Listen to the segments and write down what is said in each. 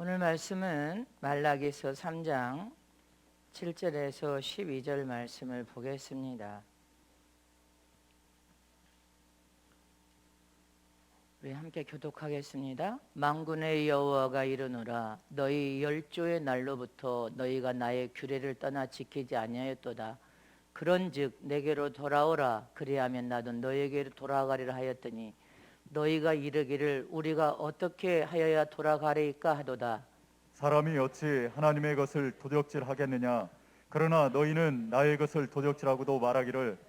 오늘 말씀은 말라기서 3장 7절에서 12절 말씀을 보겠습니다. 우리 함께 교독하겠습니다. 만군의 여호와가 이르노라, 너희 열조의 날로부터 너희가 나의 규례를 떠나 지키지 아니하였도다. 그런즉 내게로 돌아오라, 그리하면 나도 너희에게로 돌아가리라 하였더니 너희가 이르기를 우리가 어떻게 하여야 돌아가리까 하도다. 사람이 어찌 하나님의 것을 도적질하겠느냐? 그러나 너희는 나의 것을 도적질하고도 말하기를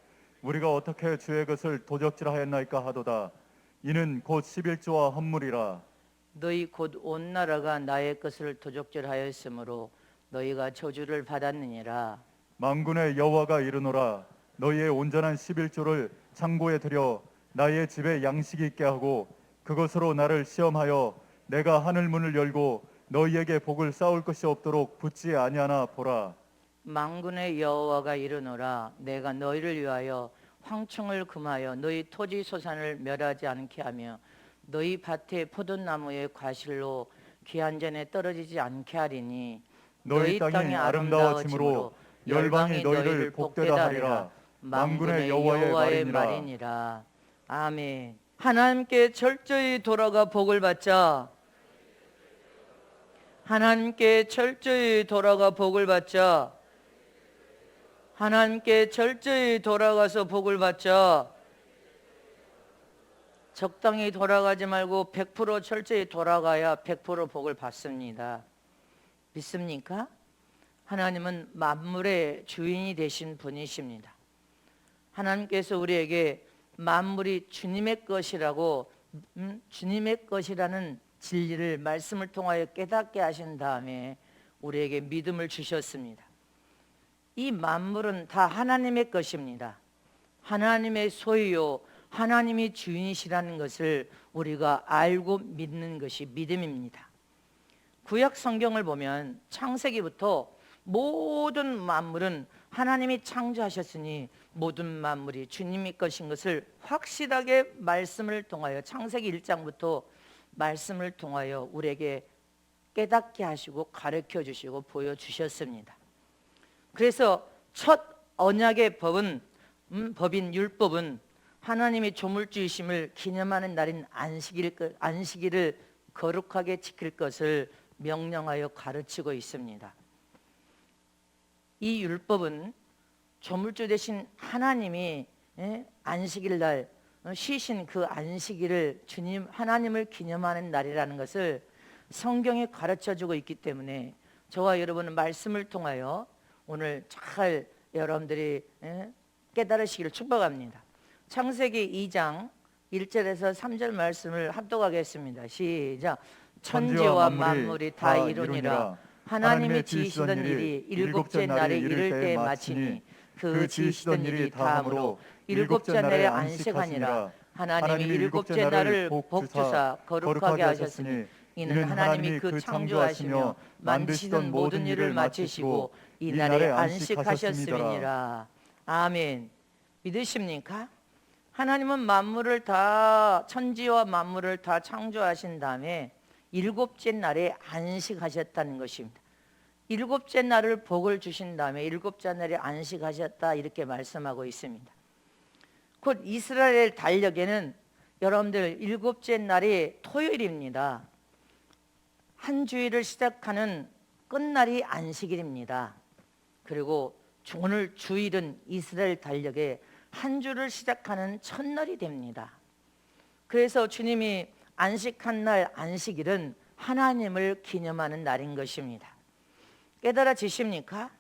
우리가 어떻게 주의 것을 도적질하였나이까 하도다. 이는 곧 11조와 헌물이라. 너희 곧 온 나라가 나의 것을 도적질하였으므로 너희가 저주를 받았느니라. 만군의 여호와가 이르노라, 너희의 온전한 11조를 창고에 들여 나의 집에 양식이 있게 하고 그것으로 나를 시험하여 내가 하늘 문을 열고 너희에게 복을 쌓을 것이 없도록 붙지 아니하나 보라. 만군의 여호와가 이르노라, 내가 너희를 위하여 황충을 금하여 너희 토지 소산을 멸하지 않게 하며 너희 밭의 포도나무의 과실로 기한전에 떨어지지 않게 하리니 너희 땅이 아름다워짐으로 열방이 너희를 복되다 하리라. 만군의 여호와의 말이니라. 아멘. 하나님께 철저히 돌아가 복을 받자. 하나님께 철저히 돌아가 복을 받자. 하나님께 철저히 돌아가서 복을 받자. 적당히 돌아가지 말고 100% 철저히 돌아가야 100% 복을 받습니다. 믿습니까? 하나님은 만물의 주인이 되신 분이십니다. 하나님께서 우리에게 만물이 주님의 것이라고 주님의 것이라는 진리를 말씀을 통하여 깨닫게 하신 다음에 우리에게 믿음을 주셨습니다. 이 만물은 다 하나님의 것입니다. 하나님의 소유요, 하나님이 주인이시라는 것을 우리가 알고 믿는 것이 믿음입니다. 구약 성경을 보면 창세기부터 모든 만물은 하나님이 창조하셨으니 모든 만물이 주님의 것인 것을 확실하게 말씀을 통하여 창세기 1장부터 말씀을 통하여 우리에게 깨닫게 하시고 가르쳐 주시고 보여주셨습니다. 그래서 첫 언약의 법인 율법은 하나님의 조물주이심을 기념하는 날인 안식일을 거룩하게 지킬 것을 명령하여 가르치고 있습니다. 이 율법은 조물주 되신 하나님이 안식일 날 쉬신 그 안식일을 주님 하나님을 기념하는 날이라는 것을 성경에 가르쳐주고 있기 때문에 저와 여러분은 말씀을 통하여 오늘 잘 여러분들이 깨달으시기를 축복합니다. 창세기 2장 1절에서 3절 말씀을 합독하겠습니다. 시작. 천지와 만물이 다 이루니라. 하나님이 지으시던 일이 일곱째 날에 이를 때 마치니 그 지으시던 일이 다함으로 일곱째 날에 안식하니라. 하나님이 일곱째 날을 복주사 거룩하게 하셨으니 이는 하나님이 그 창조하시며 만드시던 모든 일을 마치시고 이 날에 안식하셨음이니라. 아멘. 믿으십니까? 하나님은 만물을 다 천지와 만물을 다 창조하신 다음에 일곱째 날에 안식하셨다는 것입니다. 일곱째 날을 복을 주신 다음에 일곱째 날에 안식하셨다 이렇게 말씀하고 있습니다. 곧 이스라엘 달력에는 여러분들 일곱째 날이 토요일입니다. 한 주일을 시작하는 끝날이 안식일입니다. 그리고 오늘 주일은 이스라엘 달력에 한 주를 시작하는 첫날이 됩니다. 그래서 주님이 안식한 날 안식일은 하나님을 기념하는 날인 것입니다. 깨달아지십니까?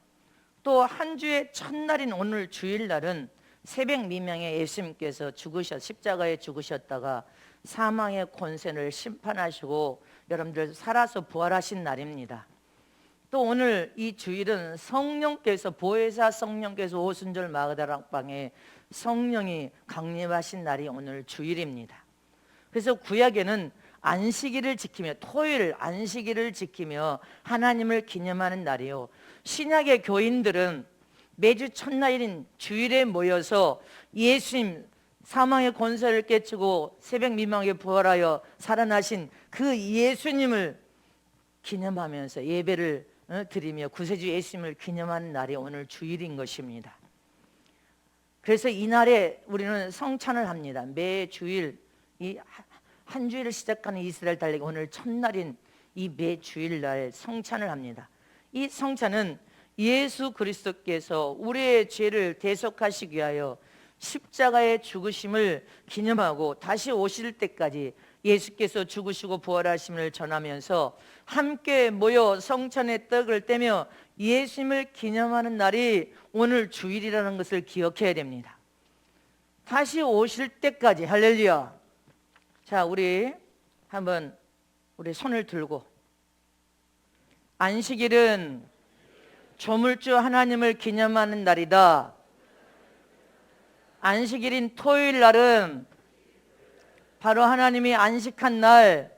또 한 주의 첫날인 오늘 주일날은 새벽 미명에 예수님께서 십자가에 죽으셨다가 사망의 권세를 심판하시고 여러분들 살아서 부활하신 날입니다. 또 오늘 이 주일은 성령께서 보혜사 성령께서 오순절 마가다락방에 성령이 강림하신 날이 오늘 주일입니다. 그래서 구약에는 안식일을 지키며 토요일 안식일을 지키며 하나님을 기념하는 날이요. 신약의 교인들은 매주 첫날인 주일에 모여서 예수님 사망의 권세를 깨치고 새벽 미명에 부활하여 살아나신 그 예수님을 기념하면서 예배를 드리며 구세주 예수님을 기념하는 날이 오늘 주일인 것입니다. 그래서 이 날에 우리는 성찬을 합니다. 매 주일 이 한 주일을 시작하는 이스라엘 달력이 오늘 첫날인 이 매 주일날 성찬을 합니다. 이 성찬은 예수 그리스도께서 우리의 죄를 대속하시기 위하여 십자가의 죽으심을 기념하고 다시 오실 때까지 예수께서 죽으시고 부활하심을 전하면서 함께 모여 성찬의 떡을 떼며 예수님을 기념하는 날이 오늘 주일이라는 것을 기억해야 됩니다. 다시 오실 때까지. 할렐루야. 자, 우리 한번 우리 손을 들고, 안식일은 조물주 하나님을 기념하는 날이다. 안식일인 토요일 날은 바로 하나님이 안식한 날,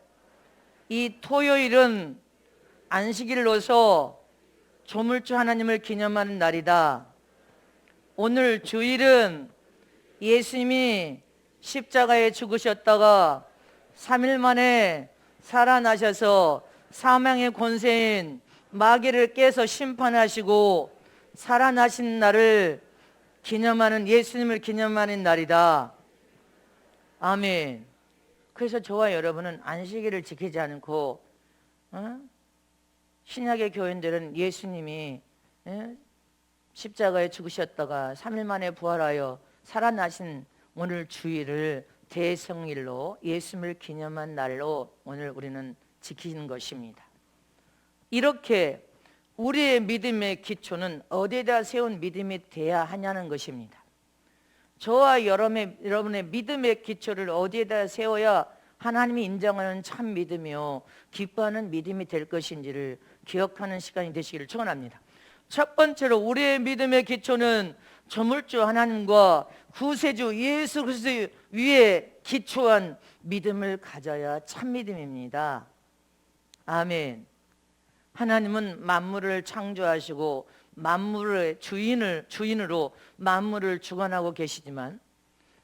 이 토요일은 안식일로서 조물주 하나님을 기념하는 날이다. 오늘 주일은 예수님이 십자가에 죽으셨다가 3일 만에 살아나셔서 사망의 권세인 마귀를 깨서 심판하시고 살아나신 날을 기념하는, 예수님을 기념하는 날이다. 아멘. 그래서 저와 여러분은 안식일을 지키지 않고 신약의 교인들은 예수님이 십자가에 죽으셨다가 3일 만에 부활하여 살아나신 오늘 주일을 대성일로 예수님을 기념한 날로 오늘 우리는 지키는 것입니다. 이렇게 우리의 믿음의 기초는 어디에다 세운 믿음이 돼야 하냐는 것입니다. 저와 여러분의 믿음의 기초를 어디에다 세워야 하나님이 인정하는 참 믿음이요 기뻐하는 믿음이 될 것인지를 기억하는 시간이 되시기를 축원합니다. 첫 번째로 우리의 믿음의 기초는 조물주 하나님과 구세주 예수 그리스도 위에 기초한 믿음을 가져야 참 믿음입니다. 아멘. 하나님은 만물을 창조하시고 만물의 주인으로 만물을 주관하고 계시지만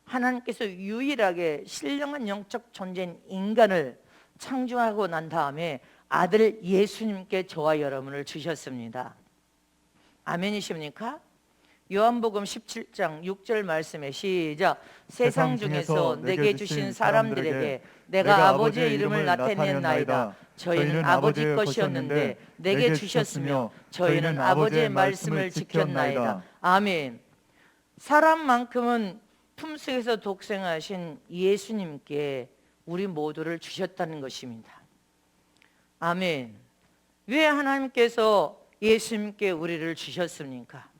하나님께서 유일하게 신령한 영적 존재인 인간을 창조하고 난 다음에 아들 예수님께 저와 여러분을 주셨습니다. 아멘이십니까? 요한복음 17장 6절 말씀에 시작. 세상 중에서 내게 주신 사람들에게 내가 아버지의 이름을 나타냈나이다. 저희는 아버지 것이었는데 내게 주셨으며 저희는 아버지의 말씀을 지켰나이다. 아멘. 사람만큼은 품속에서 독생하신 예수님께 우리 모두를 주셨다는 것입니다. 아멘. 왜 하나님께서 예수님께 우리를 주셨습니까?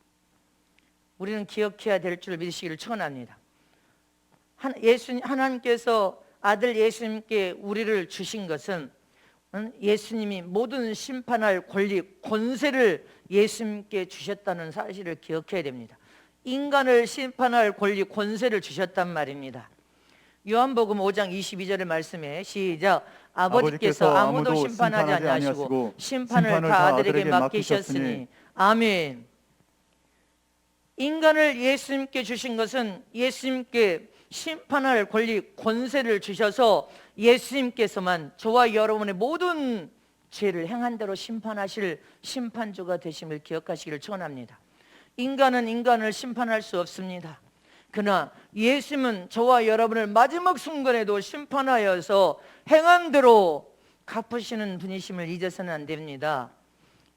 우리는 기억해야 될 줄 믿으시기를 축원합니다. 하나님께서 아들 예수님께 우리를 주신 것은 예수님이 모든 심판할 권리, 권세를 예수님께 주셨다는 사실을 기억해야 됩니다. 인간을 심판할 권리, 권세를 주셨단 말입니다. 요한복음 5장 22절의 말씀에 시작. 아버지께서 아무도 심판하지 아니하시고 심판을 다 아들에게 맡기셨으니. 아멘. 인간을 예수님께 주신 것은 예수님께 심판할 권리, 권세를 주셔서 예수님께서만 저와 여러분의 모든 죄를 행한 대로 심판하실 심판주가 되심을 기억하시기를 축원합니다. 인간은 인간을 심판할 수 없습니다. 그러나 예수님은 저와 여러분을 마지막 순간에도 심판하여서 행한 대로 갚으시는 분이심을 잊어서는 안 됩니다.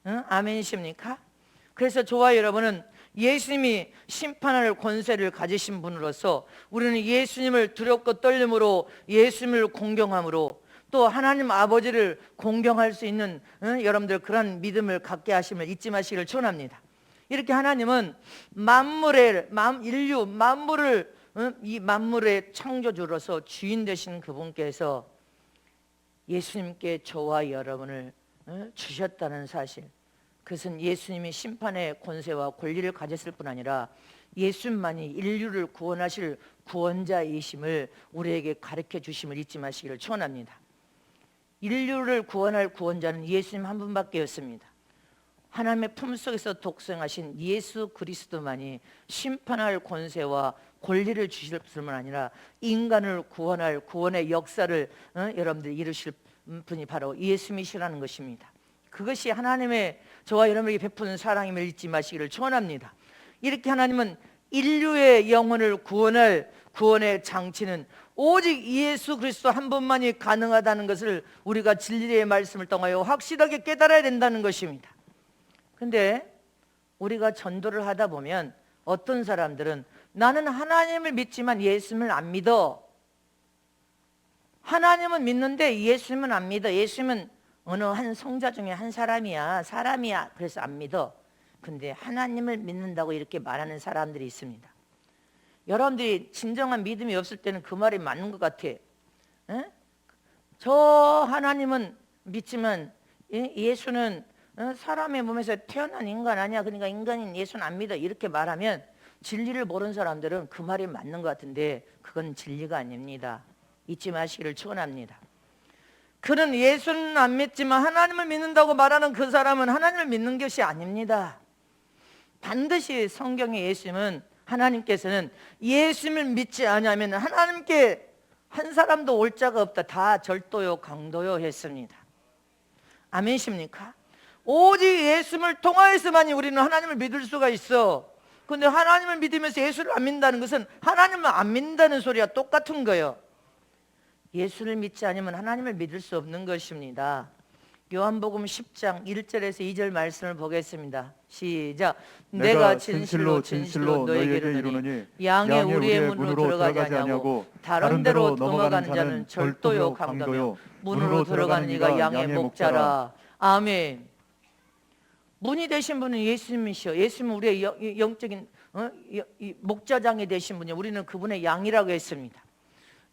아멘이십니까? 그래서 저와 여러분은 예수님이 심판할 권세를 가지신 분으로서 우리는 예수님을 두렵고 떨림으로 예수님을 공경함으로 또 하나님 아버지를 공경할 수 있는 여러분들 그런 믿음을 갖게 하심을 잊지 마시기를 축원합니다. 이렇게 하나님은 인류 만물을 이 만물의 창조주로서 주인 되신 그분께서 예수님께 저와 여러분을 주셨다는 사실, 그것은 예수님이 심판의 권세와 권리를 가졌을 뿐 아니라 예수님만이 인류를 구원하실 구원자이심을 우리에게 가르쳐 주심을 잊지 마시기를 축원합니다. 인류를 구원할 구원자는 예수님 한 분밖에 없습니다. 하나님의 품속에서 독생하신 예수 그리스도만이 심판할 권세와 권리를 주실 뿐만 아니라 인간을 구원할 구원의 역사를 여러분들이 이루실 분이 바로 예수님이시라는 것입니다. 그것이 하나님의 저와 여러분에게 베푸는 사랑임을 잊지 마시기를 축원합니다. 이렇게 하나님은 인류의 영혼을 구원할 구원의 장치는 오직 예수 그리스도 한 분만이 가능하다는 것을 우리가 진리의 말씀을 통하여 확실하게 깨달아야 된다는 것입니다. 그런데 우리가 전도를 하다 보면 어떤 사람들은 나는 하나님을 믿지만 예수님을 안 믿어. 하나님은 믿는데 예수님은 안 믿어. 예수님은 어느 한 성자 중에 한 사람이야. 그래서 안 믿어. 근데 하나님을 믿는다고 이렇게 말하는 사람들이 있습니다. 여러분들이 진정한 믿음이 없을 때는 그 말이 맞는 것 같아. 에? 저 하나님은 믿지만 예수는 사람의 몸에서 태어난 인간 아니야. 그러니까 인간인 예수는 안 믿어. 이렇게 말하면 진리를 모르는 사람들은 그 말이 맞는 것 같은데 그건 진리가 아닙니다. 잊지 마시기를 축원합니다. 그는 예수는 안 믿지만 하나님을 믿는다고 말하는 그 사람은 하나님을 믿는 것이 아닙니다. 반드시 성경의 예수님은 하나님께서는 예수님을 믿지 않으면 하나님께 한 사람도 올 자가 없다. 다 절도요 강도요 했습니다. 아멘이십니까? 오직 예수님을 통하여서만이 우리는 하나님을 믿을 수가 있어. 그런데 하나님을 믿으면서 예수를 안 믿는다는 것은 하나님을 안 믿는다는 소리와 똑같은 거예요. 예수를 믿지 않으면 하나님을 믿을 수 없는 것입니다. 요한복음 10장 1절에서 2절 말씀을 보겠습니다. 시작. 내가 진실로 너에게 이르노니 양의 우리의 문으로 들어가지 아니하고 다른 데로 넘어가는 자는 절도요 강도요 문으로 들어가는 이가 양의 목자라. 아멘. 문이 되신 분은 예수님이시여. 예수님은 우리의 영적인 목자장이 되신 분이요. 우리는 그분의 양이라고 했습니다.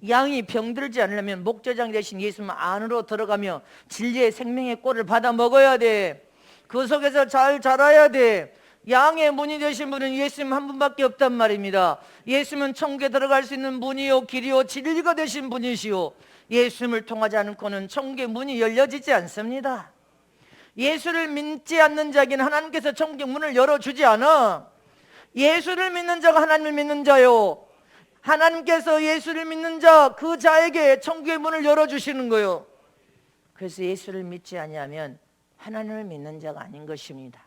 양이 병들지 않으려면 목자장 되신 예수님 안으로 들어가며 진리의 생명의 꼴을 받아 먹어야 돼. 그 속에서 잘 자라야 돼. 양의 문이 되신 분은 예수님 한 분밖에 없단 말입니다. 예수님은 천국에 들어갈 수 있는 문이요 길이요 진리가 되신 분이시요. 예수님을 통하지 않고는 천국의 문이 열려지지 않습니다. 예수를 믿지 않는 자에게는 하나님께서 천국의 문을 열어주지 않아. 예수를 믿는 자가 하나님을 믿는 자요. 하나님께서 예수를 믿는 자, 그 자에게 천국의 문을 열어주시는 거예요. 그래서 예수를 믿지 아니하면 하나님을 믿는 자가 아닌 것입니다.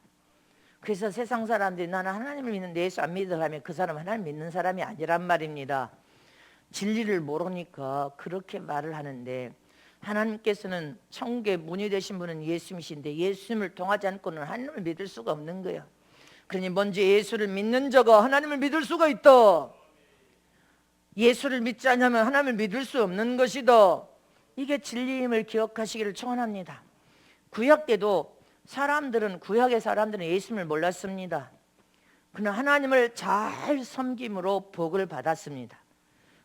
그래서 세상 사람들이 나는 하나님을 믿는데 예수 안 믿어 하면 그 사람은 하나님 믿는 사람이 아니란 말입니다. 진리를 모르니까 그렇게 말을 하는데 하나님께서는 천국의 문이 되신 분은 예수님이신데 예수님을 통하지 않고는 하나님을 믿을 수가 없는 거예요. 그러니 먼저 예수를 믿는 자가 하나님을 믿을 수가 있다. 예수를 믿지 않으면 하나님을 믿을 수 없는 것이다. 이게 진리임을 기억하시기를 축원합니다. 구약 때도 구약의 사람들은 예수님을 몰랐습니다. 그러나 하나님을 잘 섬김으로 복을 받았습니다.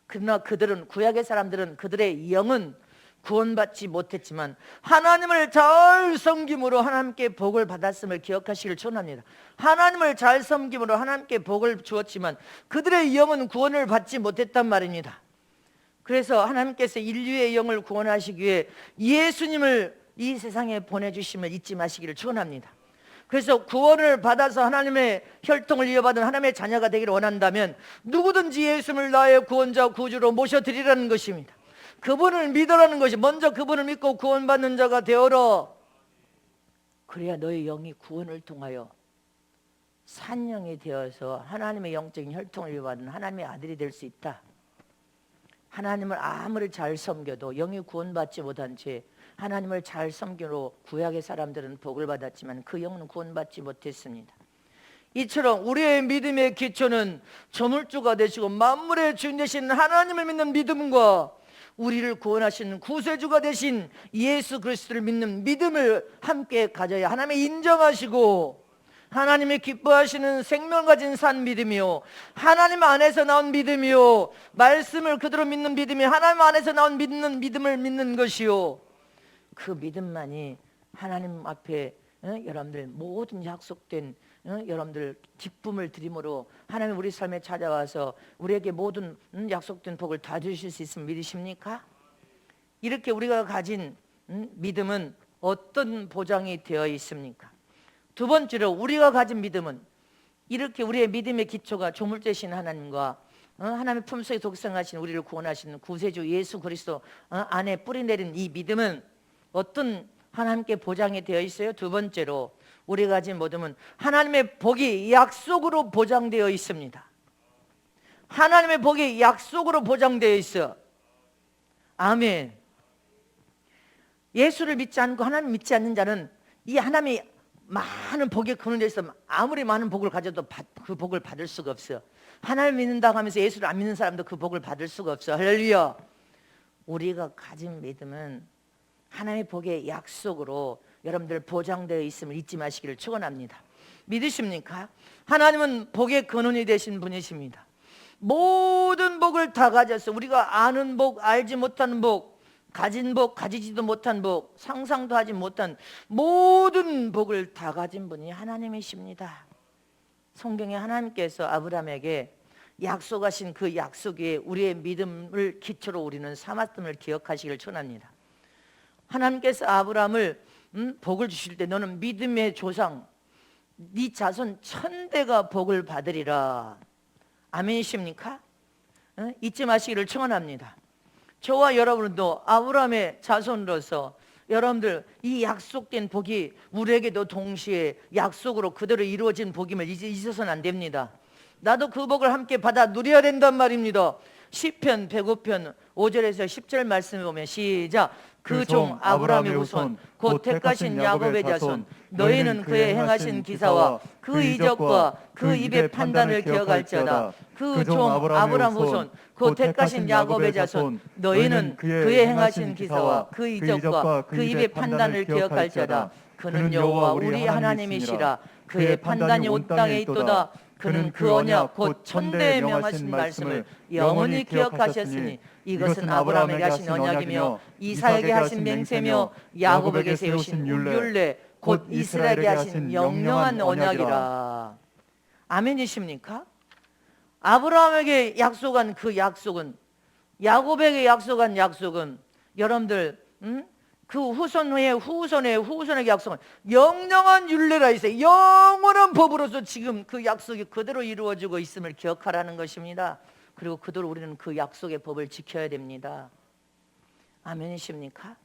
그러나 구약의 사람들은 그들의 영은 구원받지 못했지만 하나님을 잘 섬김으로 하나님께 복을 받았음을 기억하시기를 축원합니다. 하나님을 잘 섬김으로 하나님께 복을 주었지만 그들의 영은 구원을 받지 못했단 말입니다. 그래서 하나님께서 인류의 영을 구원하시기 위해 예수님을 이 세상에 보내주심을 잊지 마시기를 축원합니다. 그래서 구원을 받아서 하나님의 혈통을 이어받은 하나님의 자녀가 되기를 원한다면 누구든지 예수님을 나의 구원자 구주로 모셔드리라는 것입니다. 그분을 믿으라는 것이, 먼저 그분을 믿고 구원받는 자가 되어라. 그래야 너의 영이 구원을 통하여 산영이 되어서 하나님의 영적인 혈통을 이어받은 하나님의 아들이 될 수 있다. 하나님을 아무리 잘 섬겨도 영이 구원받지 못한 채 하나님을 잘 섬기로 구약의 사람들은 복을 받았지만 그 영은 구원받지 못했습니다. 이처럼 우리의 믿음의 기초는 조물주가 되시고 만물의 주인 되신 하나님을 믿는 믿음과 우리를 구원하시는 구세주가 되신 예수 그리스도를 믿는 믿음을 함께 가져야 하나님이 인정하시고 하나님이 기뻐하시는 생명을 가진 산 믿음이요, 하나님 안에서 나온 믿음이요, 말씀을 그대로 믿는 믿음이 하나님 안에서 나온 믿음을 믿는 것이요, 그 믿음만이 하나님 앞에 여러분들 모든 약속된 여러분들 기쁨을 드림으로 하나님 우리 삶에 찾아와서 우리에게 모든 약속된 복을 다 주실 수 있으면 믿으십니까? 이렇게 우리가 가진 믿음은 어떤 보장이 되어 있습니까? 두 번째로 우리가 가진 믿음은 이렇게 우리의 믿음의 기초가 조물주신 하나님과 하나님의 품속에 독생하신 우리를 구원하시는 구세주 예수 그리스도 안에 뿌리내린 이 믿음은 어떤 하나님께 보장이 되어 있어요. 두 번째로 우리가 가진 모든 하나님의 복이 약속으로 보장되어 있습니다. 하나님의 복이 약속으로 보장되어 있어. 아멘. 예수를 믿지 않고 하나님 믿지 않는 자는 이 하나님이 많은 복의 근원에 있어 아무리 많은 복을 가져도 그 복을 받을 수가 없어. 하나님 믿는다고 하면서 예수를 안 믿는 사람도 그 복을 받을 수가 없어. 할렐루야. 우리가 가진 믿음은 하나님의 복의 약속으로 여러분들 보장되어 있음을 잊지 마시기를 축원합니다. 믿으십니까? 하나님은 복의 근원이 되신 분이십니다. 모든 복을 다 가져서 우리가 아는 복, 알지 못하는 복, 가진 복, 가지지도 못한 복, 상상도 하지 못한 모든 복을 다 가진 분이 하나님이십니다. 성경에 하나님께서 아브라함에게 약속하신 그 약속에 우리의 믿음을 기초로 우리는 삼았음을 기억하시기를 축원합니다. 하나님께서 아브라함을 복을 주실 때 너는 믿음의 조상, 네 자손 1000대가 복을 받으리라. 아멘이십니까? 잊지 마시기를 축원합니다. 저와 여러분도 아브라함의 자손으로서 여러분들 이 약속된 복이 우리에게도 동시에 약속으로 그대로 이루어진 복임을 잊어서는 안 됩니다. 나도 그 복을 함께 받아 누려야 된단 말입니다. 시편 105편 5절에서 10절 말씀을 보면 시작. 그 종 아브라함의 후손 곧 택하신 야곱의 자손 너희는 그의 행하신 기사와 그 이적과 그 입의 판단을 기억할지어다. 그 종 아브라함 후손 곧 택하신 야곱의 자손 너희는 그의 행하신 기사와 그 이적과 그 입의 판단을 기억할지어다. 그는 여호와 우리 하나님이시라. 그의 판단이 온 땅에 있도다. 그는 그 언약 곧 천대에 명하신 말씀을 영원히 기억하셨으니 이것은 아브라함에게 하신 언약이며 이삭에게 하신 맹세며 야곱에게 세우신 율례 곧 이스라엘에게 하신 영영한 언약이라. 아멘이십니까? 아브라함에게 약속한 그 약속은, 야곱에게 약속한 약속은 여러분들 그 후손에게 약속은 영영한 율례라 있어요. 영원한 법으로서 지금 그 약속이 그대로 이루어지고 있음을 기억하라는 것입니다. 그리고 그대로 우리는 그 약속의 법을 지켜야 됩니다. 아멘이십니까?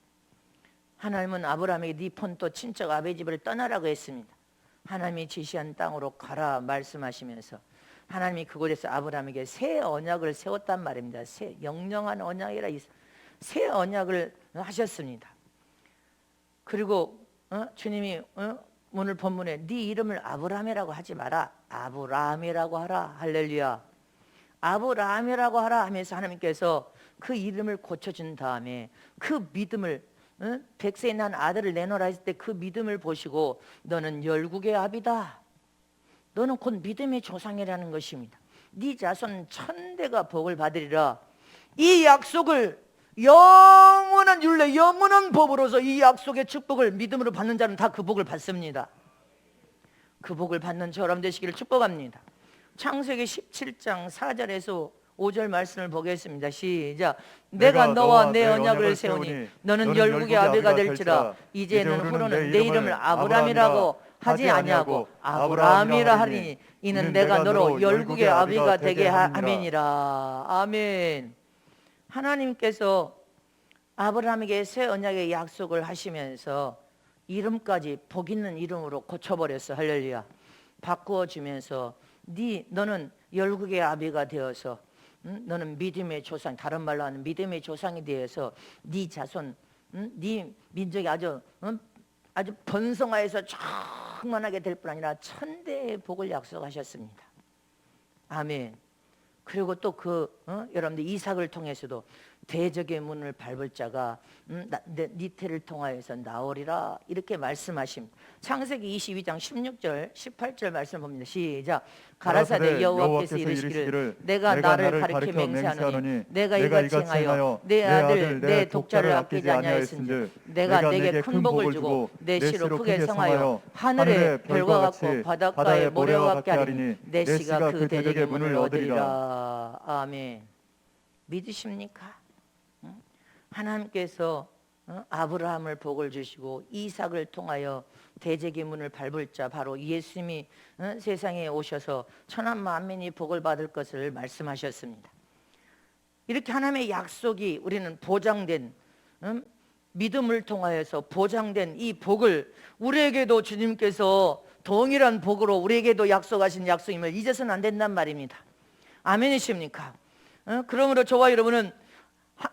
하나님은 아브라함에게 네 폰토 친척 아베 집을 떠나라고 했습니다. 하나님이 지시한 땅으로 가라 말씀하시면서 하나님이 그곳에서 아브라함에게 새 언약을 세웠단 말입니다. 새 영영한 언약이라 새 언약을 하셨습니다. 그리고 주님이 오늘 본문에 네 이름을 아브라함이라고 하지 마라. 아브라함이라고 하라. 할렐루야. 아브라함이라고 하라 하면서 하나님께서 그 이름을 고쳐준 다음에 그 믿음을 100세에 난 아들을 내놓으라 했을 때 그 믿음을 보시고 너는 열국의 아비다. 너는 곧 믿음의 조상이라는 것입니다. 네 자손 1000대가 복을 받으리라. 이 약속을 영원한 율례, 영원한 법으로서 이 약속의 축복을 믿음으로 받는 자는 다 그 복을 받습니다. 그 복을 받는 저람 되시기를 축복합니다. 창세기 17장 4절에서 5절 말씀을 보겠습니다. 시작. 내가 너와 내 언약을 세우니 너는 열국의 아비가 될지라. 이제는 후로는 내 이름을 아브라함이라고 하지 아니하고 아브라함이라 하리니 이는 내가 너로 열국의 아비가 되게 하매니라. 아멘. 하나님께서 아브라함에게 새 언약의 약속을 하시면서 이름까지 복 있는 이름으로 고쳐버렸어. 할렐루야. 바꾸어주면서 너는 열국의 아비가 되어서 너는 믿음의 조상, 다른 말로 하는 믿음의 조상이 되어서 네 자손, 네 민족이 아주 번성하여서 충만하게 될 뿐 아니라 1000대의 복을 약속하셨습니다. 아멘. 그리고 또 여러분들 이삭을 통해서도 대적의 문을 밟을 자가 네 태를 통하여서 나오리라 이렇게 말씀하십니다. 창세기 22장 16절 18절 말씀 봅니다. 시작. 가라사대 여호와께서 이르시기를 내가 나를 가리켜 맹세하노니 내가 이같이 행하여 내 아들 내 독자를 아끼지 아니하였은즉 내가 내게 큰 복을 주고 내 씨로 크게 성하여 하늘의 별과 같고 바닷가의 모래와 같게 하리니 내 씨가 그 대적의 문을 얻으리라. 아멘. 믿으십니까? 하나님께서 아브라함을 복을 주시고 이삭을 통하여 대적의 문을 밟을 자 바로 예수님이 세상에 오셔서 천한 만민이 복을 받을 것을 말씀하셨습니다. 이렇게 하나님의 약속이 우리는 보장된 믿음을 통하여서 보장된 이 복을 우리에게도 주님께서 동일한 복으로 우리에게도 약속하신 약속임을 잊어서는 안 된단 말입니다. 아멘이십니까? 그러므로 저와 여러분은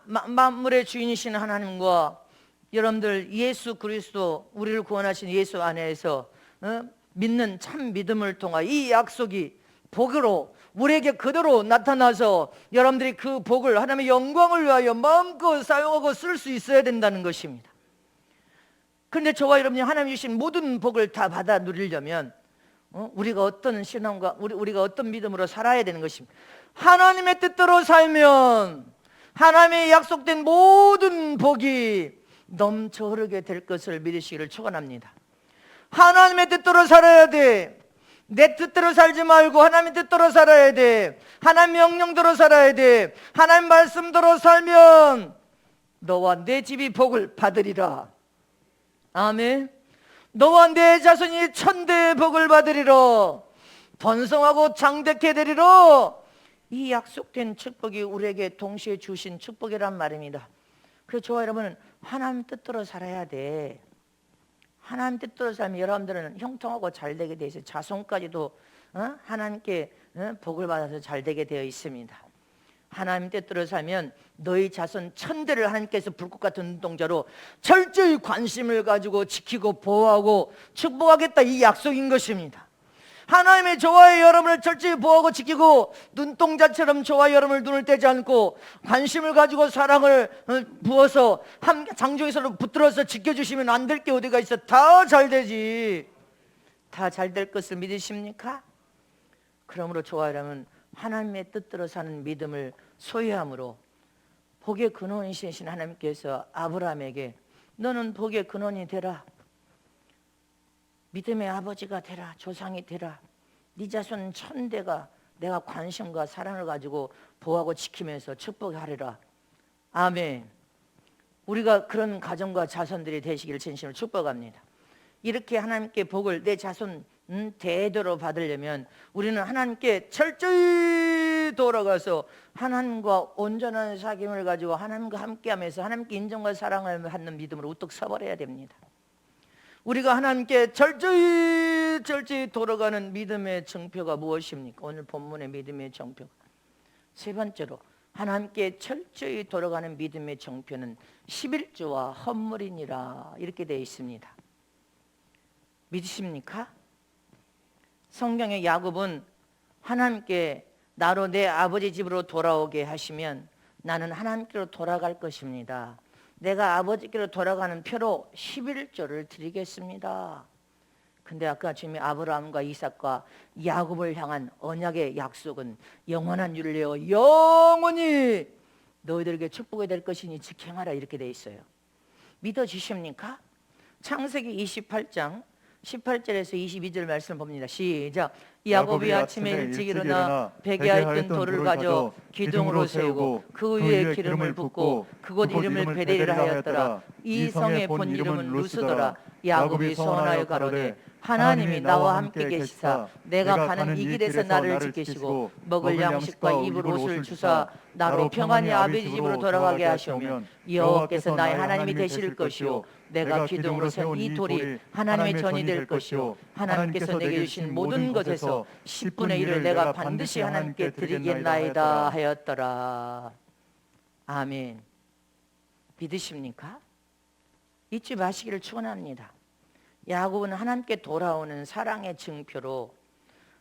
만물의 주인이신 하나님과 여러분들 예수 그리스도 우리를 구원하신 예수 안에서 믿는 참 믿음을 통하 이 약속이 복으로 우리에게 그대로 나타나서 여러분들이 그 복을 하나님의 영광을 위하여 마음껏 사용하고 쓸 수 있어야 된다는 것입니다. 그런데 저와 여러분이 하나님 주신 모든 복을 다 받아 누리려면 우리가 어떤 신앙과 우리가 어떤 믿음으로 살아야 되는 것입니다. 하나님의 뜻대로 살면 하나님의 약속된 모든 복이 넘쳐 흐르게 될 것을 믿으시기를 축원합니다. 하나님의 뜻대로 살아야 돼. 내 뜻대로 살지 말고 하나님의 뜻대로 살아야 돼. 하나님 명령대로 살아야 돼. 하나님 말씀대로 살면 너와 내 집이 복을 받으리라. 아멘. 너와 내 자손이 천대의 복을 받으리라. 번성하고 장대케 되리라. 이 약속된 축복이 우리에게 동시에 주신 축복이란 말입니다. 그래서 저와 여러분은 하나님 뜻대로 살아야 돼. 하나님 뜻대로 살면 여러분들은 형통하고 잘 되게 되어 있어요. 자손까지도 하나님께 복을 받아서 잘 되게 되어 있습니다. 하나님 뜻대로 살면 너희 자손 천대를 하나님께서 불꽃 같은 눈동자로 철저히 관심을 가지고 지키고 보호하고 축복하겠다, 이 약속인 것입니다. 하나님의 저와 여러분을 철저히 보호하고 지키고 눈동자처럼 저와 여러분을 눈을 떼지 않고 관심을 가지고 사랑을 부어서 장중에 서로 붙들어서 지켜주시면 안 될 게 어디가 있어. 다 잘 되지. 다 잘 될 것을 믿으십니까? 그러므로 저와 여러분 하나님의 뜻대로 사는 믿음을 소유함으로 복의 근원이신 하나님께서 아브라함에게 너는 복의 근원이 되라, 믿음의 아버지가 되라, 조상이 되라, 네 자손 천대가 내가 관심과 사랑을 가지고 보호하고 지키면서 축복하리라. 아멘. 우리가 그런 가정과 자손들이 되시기를 진심으로 축복합니다. 이렇게 하나님께 복을 내 자손 대대로 받으려면 우리는 하나님께 철저히 돌아가서 하나님과 온전한 사귐을 가지고 하나님과 함께하면서 하나님께 인정과 사랑을 받는 믿음으로 우뚝 서버려야 됩니다. 우리가 하나님께 철저히 돌아가는 믿음의 정표가 무엇입니까? 오늘 본문의 믿음의 정표 세 번째로 하나님께 철저히 돌아가는 믿음의 정표는 11조와 헌물이니라 이렇게 되어 있습니다. 믿으십니까? 성경의 야곱은 하나님께 나로 내 아버지 집으로 돌아오게 하시면 나는 하나님께로 돌아갈 것입니다. 내가 아버지께로 돌아가는 표로 11조를 드리겠습니다. 근데 아까 주님이 아브라함과 이삭과 야곱을 향한 언약의 약속은 영원한 율례여 영원히 너희들에게 축복이 될 것이니 직행하라 이렇게 돼 있어요. 믿어지십니까? 창세기 28장 18절에서 22절 말씀 봅니다. 시작. 야곱이 아침에 일찍 일어나 베개하였던 돌을 가져 기둥으로 세우고 그 위에 기름을 붓고 그곳 이름을 베델이라 하였더라. 이 성의 본 이름은 루스더라. 야곱이 소원하여 가로되 하나님이 나와 함께 계시사 내가 가는 이 길에서 나를 지키시고 먹을 양식과 입을 옷을 주사 나로 평안히 아버지 집으로 돌아가게 하시오면 여호와께서 나의 하나님이 되실 것이요 내가 기둥으로 세운 이 돌이 하나님의 전이 될 것이요 하나님께서 내게 주신 모든 것에서 10분의 1을 내가 반드시 하나님께 드리겠나이다 하였더라. 아멘. 믿으십니까? 잊지 마시기를 축원합니다. 야곱은 하나님께 돌아오는 사랑의 증표로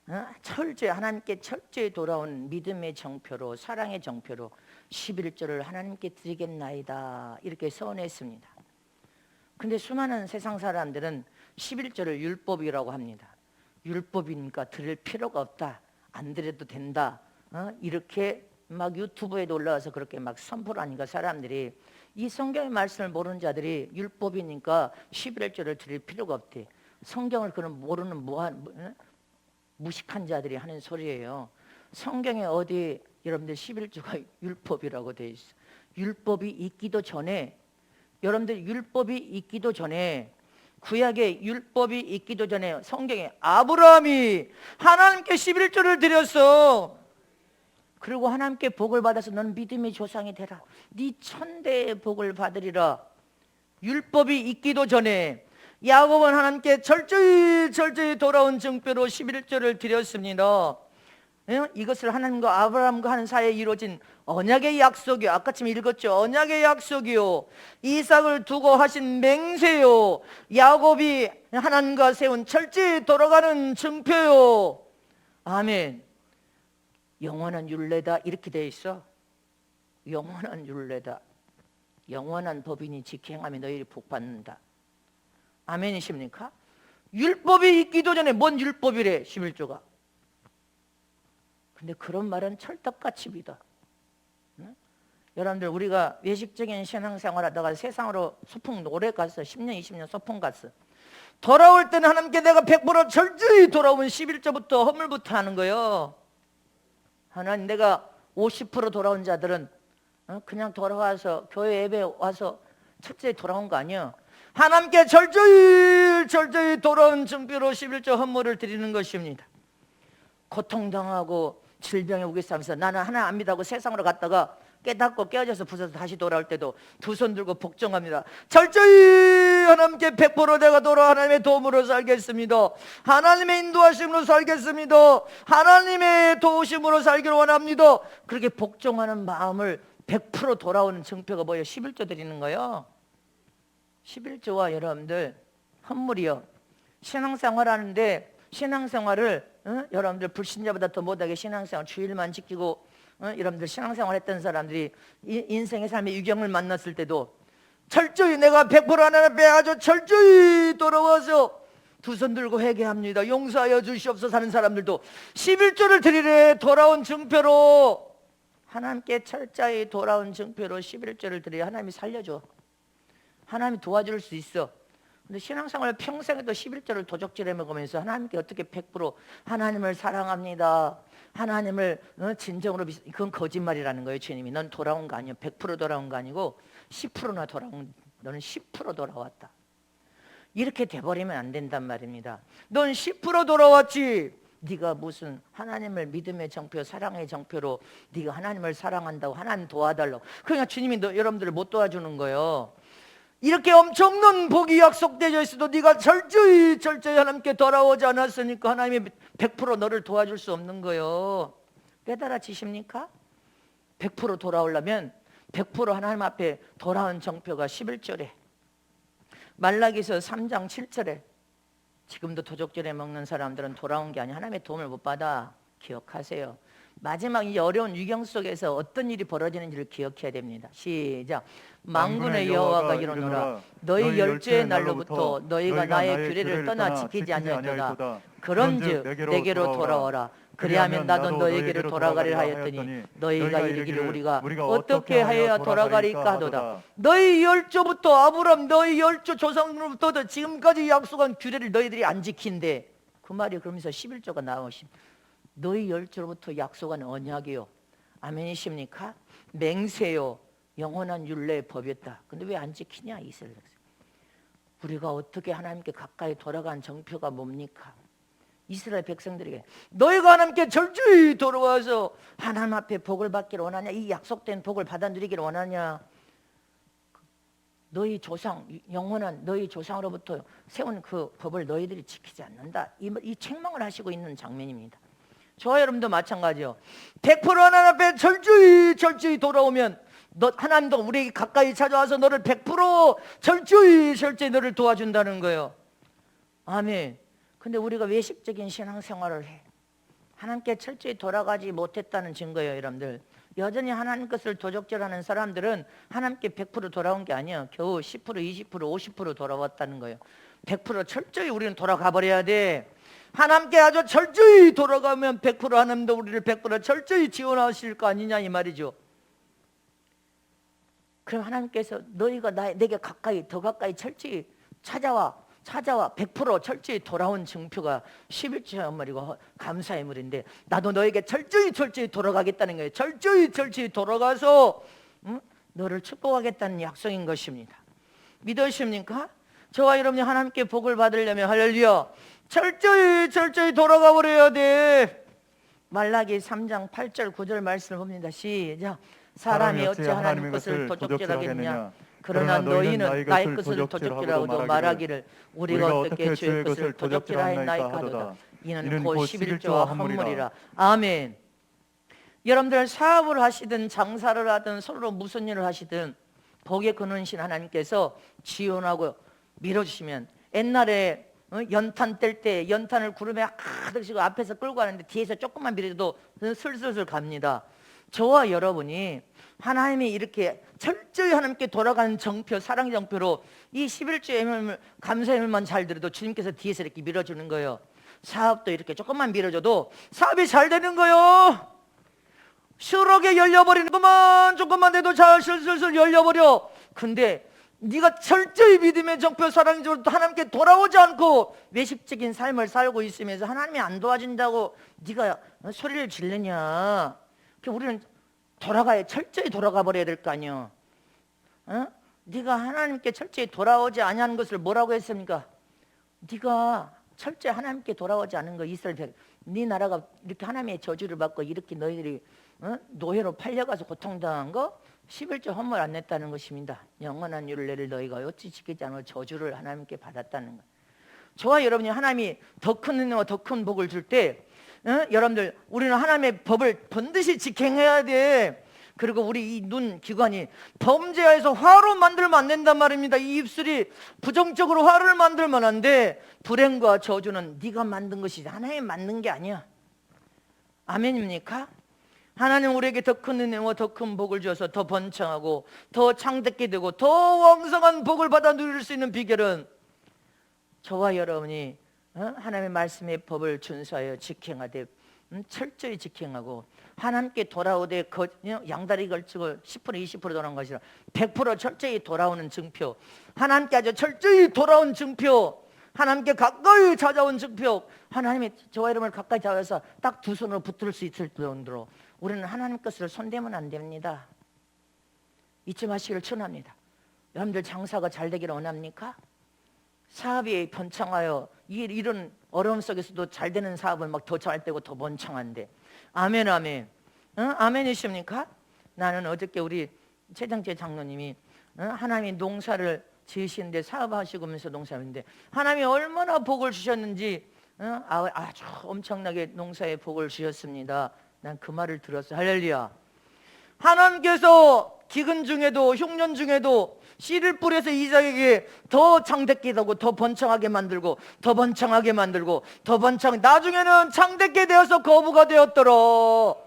하나님께 철저히 돌아온 믿음의 정표로 사랑의 정표로 11조를 하나님께 드리겠나이다 이렇게 서원했습니다. 근데 수많은 세상 사람들은 11조를 율법이라고 합니다. 율법이니까 드릴 필요가 없다, 안 드려도 된다, 이렇게 막 유튜브에 올라와서 그렇게 막 선포를 하니까 사람들이 이 성경의 말씀을 모르는 자들이 율법이니까 11조를 드릴 필요가 없대. 성경을 그런 모르는 무식한 자들이 하는 소리예요. 성경에 어디 여러분들 11조가 율법이라고 돼 있어. 율법이 있기도 전에 여러분들 율법이 있기도 전에 구약에 율법이 있기도 전에 성경에 아브라함이 하나님께 11조를 드렸어. 그리고 하나님께 복을 받아서 너는 믿음의 조상이 되라. 네 천대의 복을 받으리라. 율법이 있기도 전에 야곱은 하나님께 철저히 돌아온 증표로 11조를 드렸습니다. 이것을 하나님과 아브라함과 하는 사이에 이루어진 언약의 약속이요, 아까 지금 읽었죠. 언약의 약속이요, 이삭을 두고 하신 맹세요, 야곱이 하나님과 세운 철저히 돌아가는 증표요. 아멘. 영원한 율례다 이렇게 돼 있어. 영원한 율례다. 영원한 법인이 지켜 행하며 너희를 복받는다. 아멘이십니까? 율법이 있기도 전에 뭔 율법이래 11조가. 근데 그런 말은 철떡같이 믿어. 응? 여러분들, 우리가 외식적인 신앙생활 하다가 세상으로 소풍 오래 갔어. 10년 20년 소풍 갔어. 돌아올 때는 하나님께 내가 100% 철저히 돌아오면 11조부터 허물부터 하는 거예요. 하나님, 내가 50% 돌아온 자들은 그냥 돌아와서 교회 예배 와서 철저히 돌아온 거 아니에요. 하나님께 철저히 돌아온 증표로 11조 헌물을 드리는 것입니다. 고통당하고 질병에 우겨 싸면서 나는 하나 안 믿다고 세상으로 갔다가 깨닫고 깨어져서 부서서 다시 돌아올 때도 두 손 들고 복종합니다. 철저히 하나님께 100% 내가 돌아 하나님의 도움으로 살겠습니다. 하나님의 인도하심으로 살겠습니다. 하나님의 도우심으로 살기를 원합니다. 그렇게 복종하는 마음을 100% 돌아오는 증표가 뭐예요? 11조 드리는 거예요. 11조와 여러분들 헌물이요, 신앙생활 하는데 신앙생활을 여러분들 불신자보다 더 못하게 신앙생활 주일만 지키고 여러분들 신앙생활 했던 사람들이 인생의 삶의 유경을 만났을 때도 철저히 내가 100% 하나님 앞에 아주 철저히 돌아와서 두 손 들고 회개합니다, 용서하여 주시옵소서 하는 사람들도 11조를 드리래. 돌아온 증표로, 하나님께 철저히 돌아온 증표로 11조를 드려야 하나님이 살려줘. 하나님이 도와줄 수 있어. 근데 신앙생활 평생에도 11조를 도적질해 먹으면서 하나님께 어떻게 100% 하나님을 사랑합니다, 하나님을 진정으로 그건 거짓말이라는 거예요. 주님이 넌 돌아온 거 아니야. 100% 돌아온 거 아니고 10%나 돌아온, 너는 10% 돌아왔다. 이렇게 돼버리면 안 된단 말입니다. 넌 10% 돌아왔지. 네가 무슨 하나님을 믿음의 정표, 사랑의 정표로 네가 하나님을 사랑한다고 하나님 도와달라고, 그러니까 주님이 여러분들을 못 도와주는 거예요. 이렇게 엄청난 복이 약속되어 있어도 네가 철저히 하나님께 돌아오지 않았으니까 하나님이 100% 너를 도와줄 수 없는 거예요. 깨달아지십니까? 100% 돌아오려면 100% 하나님 앞에 돌아온 정표가 11조래. 말라기서 3장 7절에 지금도 도적질해 먹는 사람들은 돌아온 게 아니야. 하나님의 도움을 못 받아. 기억하세요. 마지막 이 어려운 위경 속에서 어떤 일이 벌어지는지를 기억해야 됩니다. 시작. 만군의 여호와가 이르노라 너희 열조의 날로부터 너희가 나의 규례를 떠나 지키지 아니하였도다. 그런즉 내게로 돌아오라. 그리하면 나도 너희에게로 돌아가리라 하였더니 너희가 이르기를 우리가 어떻게 하여야 돌아가리까 하도다. 너희 열조부터 아브람 너희 열조 조상으로부터 지금까지 약속한 규례를 너희들이 안 지킨대. 그 말이 그러면서 11조가 나오심. 너희 열조로부터 약속한 언약이요, 아멘이십니까? 맹세요, 영원한 율례의 법이었다. 근데 왜 안 지키냐? 이스라엘 백성. 우리가 어떻게 하나님께 가까이 돌아간 정표가 뭡니까? 이스라엘 백성들에게 너희가 하나님께 철저히 돌아와서 하나님 앞에 복을 받기를 원하냐? 이 약속된 복을 받아 누리기를 원하냐? 너희 조상, 영원한 너희 조상으로부터 세운 그 법을 너희들이 지키지 않는다. 이 책망을 하시고 있는 장면입니다. 저와 여러분도 마찬가지요. 100% 하나님 앞에 철저히 돌아오면 하나님도 우리에게 가까이 찾아와서 너를 100% 철저히 너를 도와준다는 거예요. 아멘. 근데 우리가 외식적인 신앙생활을 해. 하나님께 철저히 돌아가지 못했다는 증거예요. 여러분들, 여전히 하나님 것을 도적질하는 사람들은 하나님께 100% 돌아온 게 아니에요. 겨우 10%, 20%, 50% 돌아왔다는 거예요. 100% 철저히 우리는 돌아가 버려야 돼. 하나님께 아주 철저히 돌아가면 100% 하나님도 우리를 100% 철저히 지원하실 거 아니냐 이 말이죠. 그럼 하나님께서 너희가 내게 더 가까이 철저히 찾아와 100% 철저히 돌아온 증표가 11조 헌물이고 감사의 물인데, 나도 너에게 철저히 돌아가겠다는 거예요. 철저히 돌아가서 너를 축복하겠다는 약속인 것입니다. 믿으십니까? 저와 여러분이 하나님께 복을 받으려면 할렐루야 철저히 돌아가 버려야 돼. 말라기 3장 8절 9절 말씀을 봅니다. 시작. 사람이 어찌 하나님 것을 도적질하겠느냐? 그러나 너희는 나의 것을 도적질하고도 도적질하고도 말하기를 우리가 어떻게 주의 것을 도적질하였나이까 하도다. 이는 곧 11조와 헌물이라. 아멘. 여러분들 사업을 하시든 장사를 하든 서로 무슨 일을 하시든 복의 근원이신 하나님께서 지원하고 밀어주시면, 옛날에 연탄 뗄 때 연탄을 구름에 가득 싣고 앞에서 끌고 가는데 뒤에서 조금만 밀어도 슬슬슬 갑니다. 저와 여러분이 하나님이 이렇게 철저히 하나님께 돌아가는 정표, 사랑의 정표로 이 11조의 힘을, 감사의 힘만 잘 들어도 주님께서 뒤에서 이렇게 밀어주는 거예요. 사업도 이렇게 조금만 밀어줘도 사업이 잘 되는 거예요. 시원하게 열려버리는구만. 조금만 돼도 잘 슬슬슬 열려버려. 근데 네가 철저히 믿음의 정표, 사랑의 정표 하나님께 돌아오지 않고 외식적인 삶을 살고 있으면서 하나님이 안 도와준다고 네가 소리를 지르냐. 우리는 철저히 돌아가 버려야 될 거 아니야. 네가 하나님께 철저히 돌아오지 아니하는 것을 뭐라고 했습니까? 네가 철저히 하나님께 돌아오지 않은 거, 이스라엘 백, 네 나라가 이렇게 하나님의 저주를 받고 이렇게 너희들이 노예로 팔려가서 고통당한 거 11조 헌물 안 냈다는 것입니다. 영원한 율례를 너희가 어찌 지키지 않고 저주를 하나님께 받았다는 거. 저와 여러분이 하나님이 더 큰 은혜와 더 큰 복을 줄 때, 여러분들 우리는 하나님의 법을 반드시 지켜야 돼. 그리고 우리 이 눈 기관이 범죄해서 화로 만들면 안 된단 말입니다. 이 입술이 부정적으로 화를 만들면 안 돼. 불행과 저주는 네가 만든 것이지 하나님이 만든 게 아니야. 아멘입니까? 하나님 우리에게 더 큰 은혜와 더 큰 복을 주어서 더 번창하고 더 창대케 되고 더 왕성한 복을 받아 누릴 수 있는 비결은 저와 여러분이 하나님의 말씀의 법을 준수하여 지켜하되 철저히 지켜하고 하나님께 돌아오되 양다리 걸치고 10% 20% 돌아온 것이 아니라 100% 철저히 돌아오는 증표, 하나님께 아주 철저히 돌아온 증표, 하나님께 가까이 찾아온 증표, 하나님이 저와 여러분을 가까이 찾아서 딱 두 손으로 붙들 수 있을 정도로 우리는 하나님 것을 손대면 안 됩니다. 잊지 마시기를 축원합니다. 여러분들 장사가 잘 되기를 원합니까? 사업이 번창하여 이런 어려움 속에서도 잘 되는 사업은 막 더 잘 되고 더 번창한데, 아멘 아멘. 아멘이십니까? 나는 어저께 우리 최장재 장로님이 하나님이 농사를 지으시는데 사업하시면서 농사하는데 하나님이 얼마나 복을 주셨는지 아주 엄청나게 농사에 복을 주셨습니다. 난 그 말을 들었어. 할렐루야. 하나님께서 기근 중에도 흉년 중에도 씨를 뿌려서 이삭에게 더 창대케 하고 더 번창하게 만들고 더 번창하게 만들고 더 번창, 나중에는 창대케 되어서 거부가 되었더러.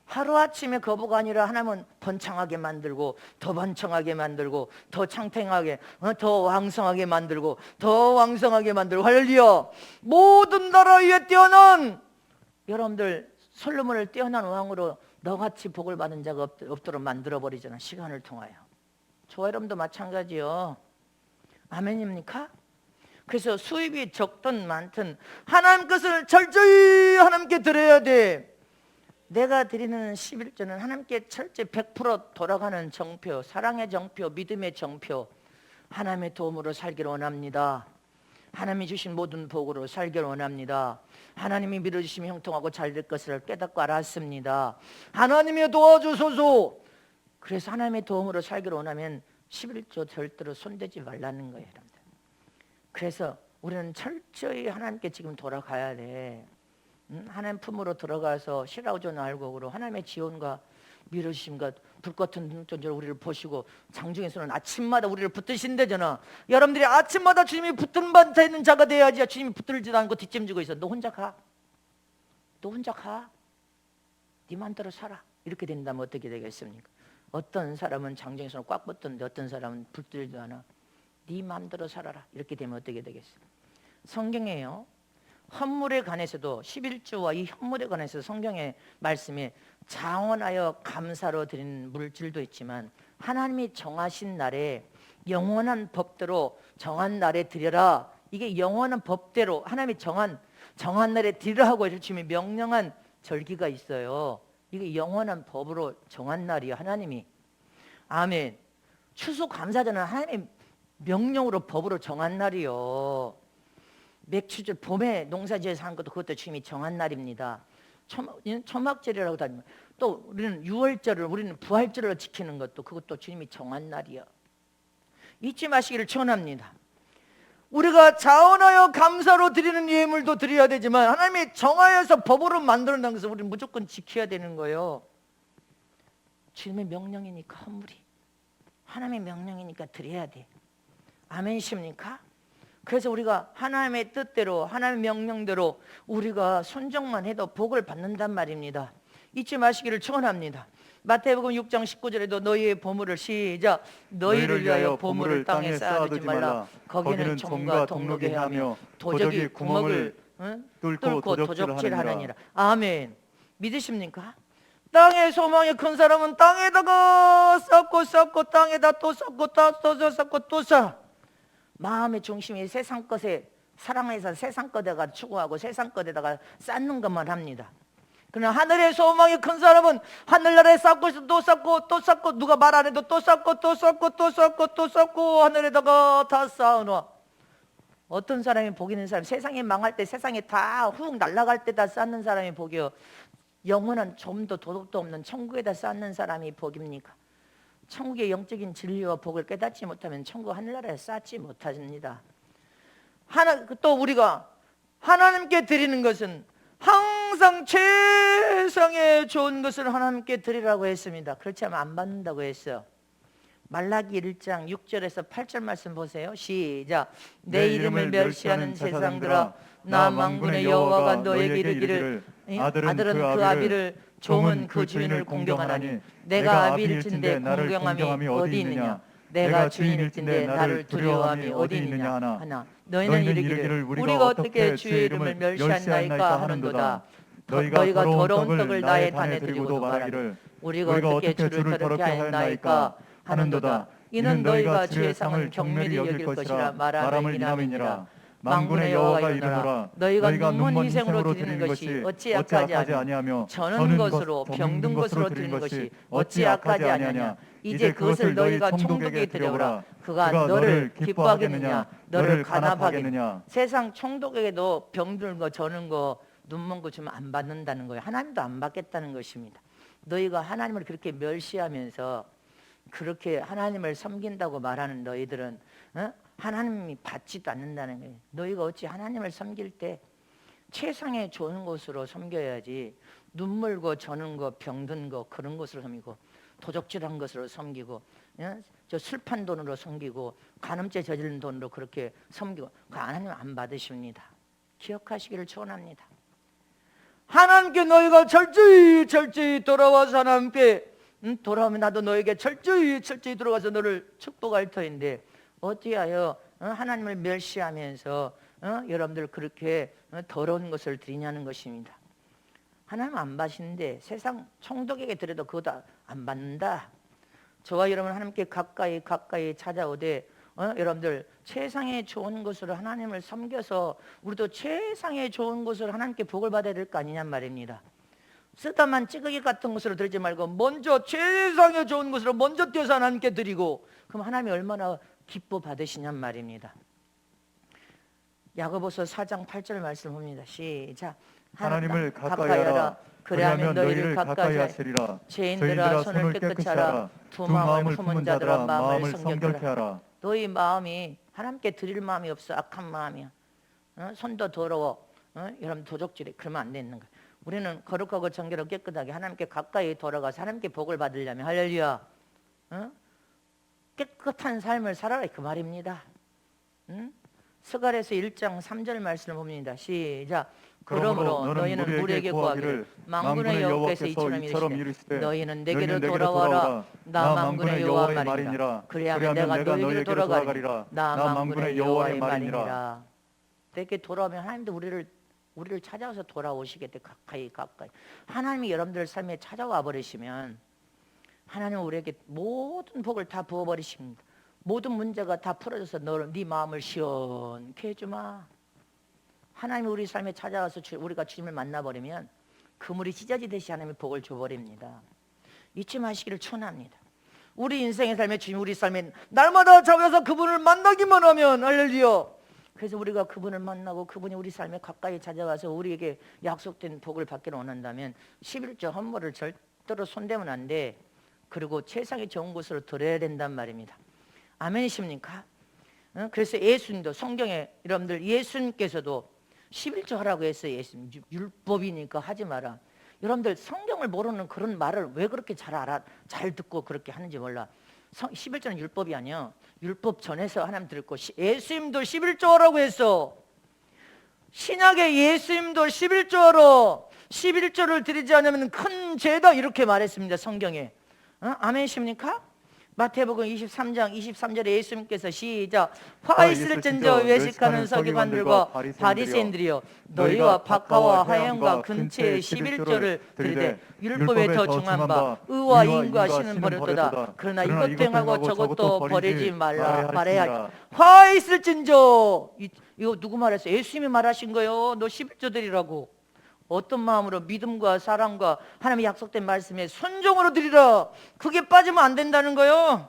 하루아침에 거부가 아니라 하나님은 번창하게 만들고 더 번창하게 만들고 더 창탱하게 더 왕성하게 만들고 더 왕성하게 만들고. 할렐루야. 모든 나라 위에 뛰어난, 여러분들 솔로몬을 뛰어난 왕으로 너같이 복을 받은 자가 없도록 만들어버리잖아, 시간을 통하여. 저와 여러분도 마찬가지요. 아멘입니까? 그래서 수입이 적든 많든 하나님 것을 철저히 하나님께 드려야 돼. 내가 드리는 11조는 하나님께 철저히 100% 돌아가는 정표, 사랑의 정표, 믿음의 정표, 하나님의 도움으로 살기를 원합니다. 하나님이 주신 모든 복으로 살기를 원합니다. 하나님이 밀어주시면 형통하고 잘 될 것을 깨닫고 알았습니다. 하나님이 도와주소서. 그래서 하나님의 도움으로 살기를 원하면 11조 절대로 손대지 말라는 거예요, 여러분들. 그래서 우리는 철저히 하나님께 지금 돌아가야 돼. 하나님 품으로 들어가서 시라우존 알곡으로 하나님의 지원과 밀어주심과 불같은 눈동자로 우리를 보시고 장중에서는 아침마다 우리를 붙드신대잖아. 여러분들이 아침마다 주님이 붙든 바 되는 자가 돼야지. 주님이 붙들지도 않고 뒷짐지고 있어. 너 혼자 가. 너 혼자 가. 네 맘대로 살아. 이렇게 된다면 어떻게 되겠습니까? 어떤 사람은 장중에서는 꽉 붙었는데 어떤 사람은 붙들지도 않아. 네 맘대로 살아라. 이렇게 되면 어떻게 되겠어요? 성경에요, 헌물에 관해서도 11조와 이 헌물에 관해서 성경의 말씀에 자원하여 감사로 드리는 물질도 있지만 하나님이 정하신 날에 영원한 법대로 정한 날에 드려라. 이게 영원한 법대로 하나님이 정한 날에 드리라 하고 주님이 명령한 절기가 있어요. 이게 영원한 법으로 정한 날이에요, 하나님이. 아멘. 추수감사절은 하나님의 명령으로 법으로 정한 날이요. 맥추절 봄에 농사지어서 하는 것도 그것도 주님이 정한 날입니다. 초막절이라고 다니면 또 우리는 유월절을, 우리는 부활절을 지키는 것도 그것도 주님이 정한 날이야. 잊지 마시기를 전합니다. 우리가 자원하여 감사로 드리는 예물도 드려야 되지만 하나님이 정하여서 법으로 만들어낸 것을 우리는 무조건 지켜야 되는 거예요. 주님의 명령이니까 헌물이, 하나님의 명령이니까 드려야 돼. 아멘이십니까? 그래서 우리가 하나님의 뜻대로, 하나님의 명령대로 우리가 순종만 해도 복을 받는단 말입니다. 잊지 마시기를 축원합니다. 마태복음 6장 19절에도 너희의 보물을 시작 너희를 위하여 보물을 땅에 쌓아두지 말라. 거기는 총과 동록이 하며 도적이 구멍을 뚫고 도적질하느니라. 아멘. 믿으십니까? 땅의 소망이 큰 사람은 땅에다가 쌓고 땅에다 또 쌓고 또 쌓고 또 쌓아. 마음의 중심이 세상 것에 사랑해서 세상 것에다가 추구하고 세상 것에다가 쌓는 것만 합니다. 그러나 하늘의 소망이 큰 사람은 하늘나라에 쌓고 있어 또 쌓고 또 쌓고 누가 말 안 해도 또 쌓고 또 쌓고 또 쌓고 또 쌓고 하늘에다가 다 쌓아놓아. 어떤 사람이 복 있는 사람, 세상이 망할 때 세상에 다 훅 날아갈 때 다 쌓는 사람이 복이요, 영원한 좀도 도덕도 없는 천국에다 쌓는 사람이 복입니까? 천국의 영적인 진리와 복을 깨닫지 못하면 천국 하늘나라에 쌓지 못합니다. 또 우리가 하나님께 드리는 것은 항상 최상의 좋은 것을 하나님께 드리라고 했습니다. 그렇지 않으면 안 받는다고 했어요. 말라기 1장 6절에서 8절 말씀 보세요. 시작. 내 이름을 멸시하는 제사장들아, 나 만군의 여호와가 너에게 이르기를 아들은 그 아비를, 종은 그 주인을 공경하나니 내가 아비일진데 공경함이 어디 있느냐? 내가 주인일진데 나를 두려워함이 어디 있느냐 하나 너희는 이르기를 우리가 어떻게 주의 이름을 멸시하나이까 하는도다. 너희가 더러운 떡을 나의 단에 드리고도 말하기를 우리가 어떻게 주를 더럽게 하였나이까 하는도다. 이는 너희가 주의 상을 경멸히 여길 것이라 말함이니라. 만군의 여호와가 이르노라. 너희가 눈먼 희생으로 드리는 것이 어찌 약하지 아니하며 저는 것으로 병든 것으로 드리는 것이 어찌 약하지 아니하냐. 이제 그것을 너희가 총독에게 드려오라. 그가 너를 기뻐하겠느냐 너를 간합하겠느냐. 세상 총독에게도 병든 거 저는 거 눈먼 거 주면 안 받는다는 거예요. 하나님도 안 받겠다는 것입니다. 너희가 하나님을 그렇게 멸시하면서 그렇게 하나님을 섬긴다고 말하는 너희들은 하나님이 받지도 않는다는 거예요. 너희가 어찌 하나님을 섬길 때 최상의 좋은 것으로 섬겨야지 눈물고 저는 거 병든 거 그런 것으로 섬기고 도적질한 것으로 섬기고 저 술판 돈으로 섬기고 간음죄 저지른 돈으로 그렇게 섬기고 그 하나님 안 받으십니다. 기억하시기를 축원합니다. 하나님께 너희가 철저히 돌아와서 하나님께 돌아오면 나도 너에게 철저히 들어가서 너를 축복할 터인데 어찌하여 하나님을 멸시하면서 여러분들 그렇게 더러운 것을 드리냐는 것입니다. 하나님 안 받으시는데 세상 총독에게 드려도 그것도 안 받는다. 저와 여러분 하나님께 가까이 찾아오되 여러분들 최상의 좋은 것으로 하나님을 섬겨서 우리도 최상의 좋은 것으로 하나님께 복을 받아야 될 거 아니냔 말입니다. 쓰다만 찌꺼기 같은 것으로 드리지 말고 먼저 최상의 좋은 것으로 먼저 뛰어서 하나님께 드리고 그럼 하나님이 얼마나 기뻐 받으시냔 말입니다. 야고보서 4장 8절 말씀 봅니다. 시작. 하나님을 가까이 하라. 그리하면 너희를 가까이 하시리라. 죄인들아 손을 깨끗이 하라. 두 마음을 품은 자들아 마음을 성결케 하라. 너희 마음이 하나님께 드릴 마음이 없어. 악한 마음이야. 손도 더러워. 여러분 도적질해. 그러면 안 되는 거야. 우리는 거룩하고 정결하고 깨끗하게 하나님께 가까이 돌아가서 하나님께 복을 받으려면 할렐루야. 깨끗한 삶을 살아라 그 말입니다. 스가랴서 1장 3절 말씀을 봅니다. 시작. 그러므로 너희는 우리에게 구하기를 만군의 여호와께서 이처럼 이르시되 너희는 내게로 돌아와라. 나 만군의 여호와의 말이니라. 그리하면 내가 너희에게로 돌아가리라. 나 만군의 여호와의 말이니라. 내게 돌아오면 하나님도 우리를 찾아와서 돌아오시겠대. 가까이 하나님이 여러분들 삶에 찾아와 버리시면 하나님은 우리에게 모든 복을 다 부어버리십니다. 모든 문제가 다 풀어져서 네 마음을 시원케 해주마. 하나님이 우리 삶에 찾아와서 우리가 주님을 만나버리면 그물이 찢어지듯이 하나님이 복을 줘버립니다. 잊지 마시기를 축원합니다. 우리 인생의 삶에 주님 우리 삶에 날마다 찾아와서 그분을 만나기만 하면 할렐루야. 그래서 우리가 그분을 만나고 그분이 우리 삶에 가까이 찾아와서 우리에게 약속된 복을 받기를 원한다면 11조 헌물을 절대로 손대면 안 돼. 그리고 최상의 좋은 곳으로 드려야 된단 말입니다. 아멘이십니까? 그래서 예수님도 성경에 여러분들 예수님께서도 11조 하라고 했어요. 예수님 율법이니까 하지 마라. 여러분들 성경을 모르는 그런 말을 왜 그렇게 잘 듣고 그렇게 하는지 몰라. 11조는 율법이 아니야. 율법 전에서 하나님 들었고 예수님도 11조 하라고 했어. 신약의 예수님도 11조로 11조를 드리지 않으면 큰 죄다 이렇게 말했습니다. 성경에. 아멘이십니까? 마태복음 23장 23절에 예수님께서 시작 화 있을진저 외식하는 서기관들과 바리새인들이여 너희와 박하와 하얀과 근처에 11조를 드리되 율법에 더 중한 바 의와 인과 신은 버렸도다. 그러나 이것 행하고 저것도 버리지 말라 말해야. 화 있을진저 이거 누구 말했어요? 예수님이 말하신 거예요. 너 11조 드리라고. 어떤 마음으로 믿음과 사랑과 하나님의 약속된 말씀에 순종으로 드리라. 그게 빠지면 안 된다는 거예요.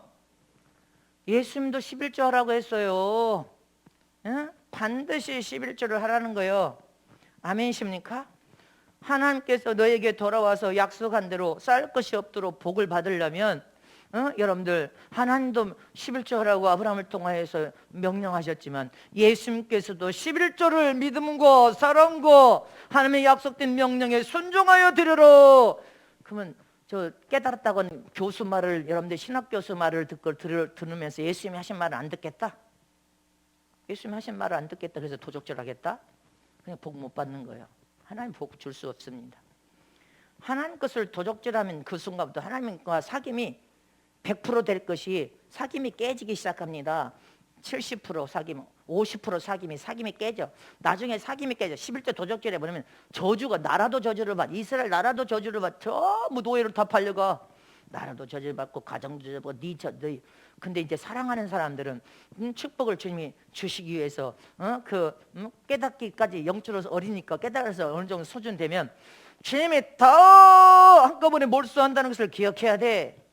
예수님도 11조 하라고 했어요. 반드시 11조를 하라는 거예요. 아멘이십니까? 하나님께서 너에게 돌아와서 약속한 대로 쌓을 것이 없도록 복을 받으려면 여러분들 하나님도 11조 하라고 아브라함을 통하여서 명령하셨지만 예수님께서도 11조를 믿음과 사랑과 하나님의 약속된 명령에 순종하여 드려라. 그러면 저 깨달았다고는 교수 말을 여러분들 신학 교수 말을 들으면서 예수님이 하신 말을 안 듣겠다? 예수님이 하신 말을 안 듣겠다 그래서 도적질 하겠다? 그냥 복 못 받는 거예요. 하나님 복 줄 수 없습니다. 하나님 것을 도적질하면 그 순간부터 하나님과 사귐이 100% 될 것이 사귐이 깨지기 시작합니다. 70% 사귐, 50% 사귐이 깨져. 나중에 사귐이 깨져. 11조 도적질해 버리면 저주가 나라도 저주를 받. 이스라엘 나라도 저주를 받. 전부 노예로 다 팔려가. 나라도 저주를 받고 가정도 저주를 받고 네. 근데 이제 사랑하는 사람들은 축복을 주님이 주시기 위해서 깨닫기까지 영적으로 어리니까 깨달아서 어느 정도 수준 되면 주님이 다 한꺼번에 몰수한다는 것을 기억해야 돼.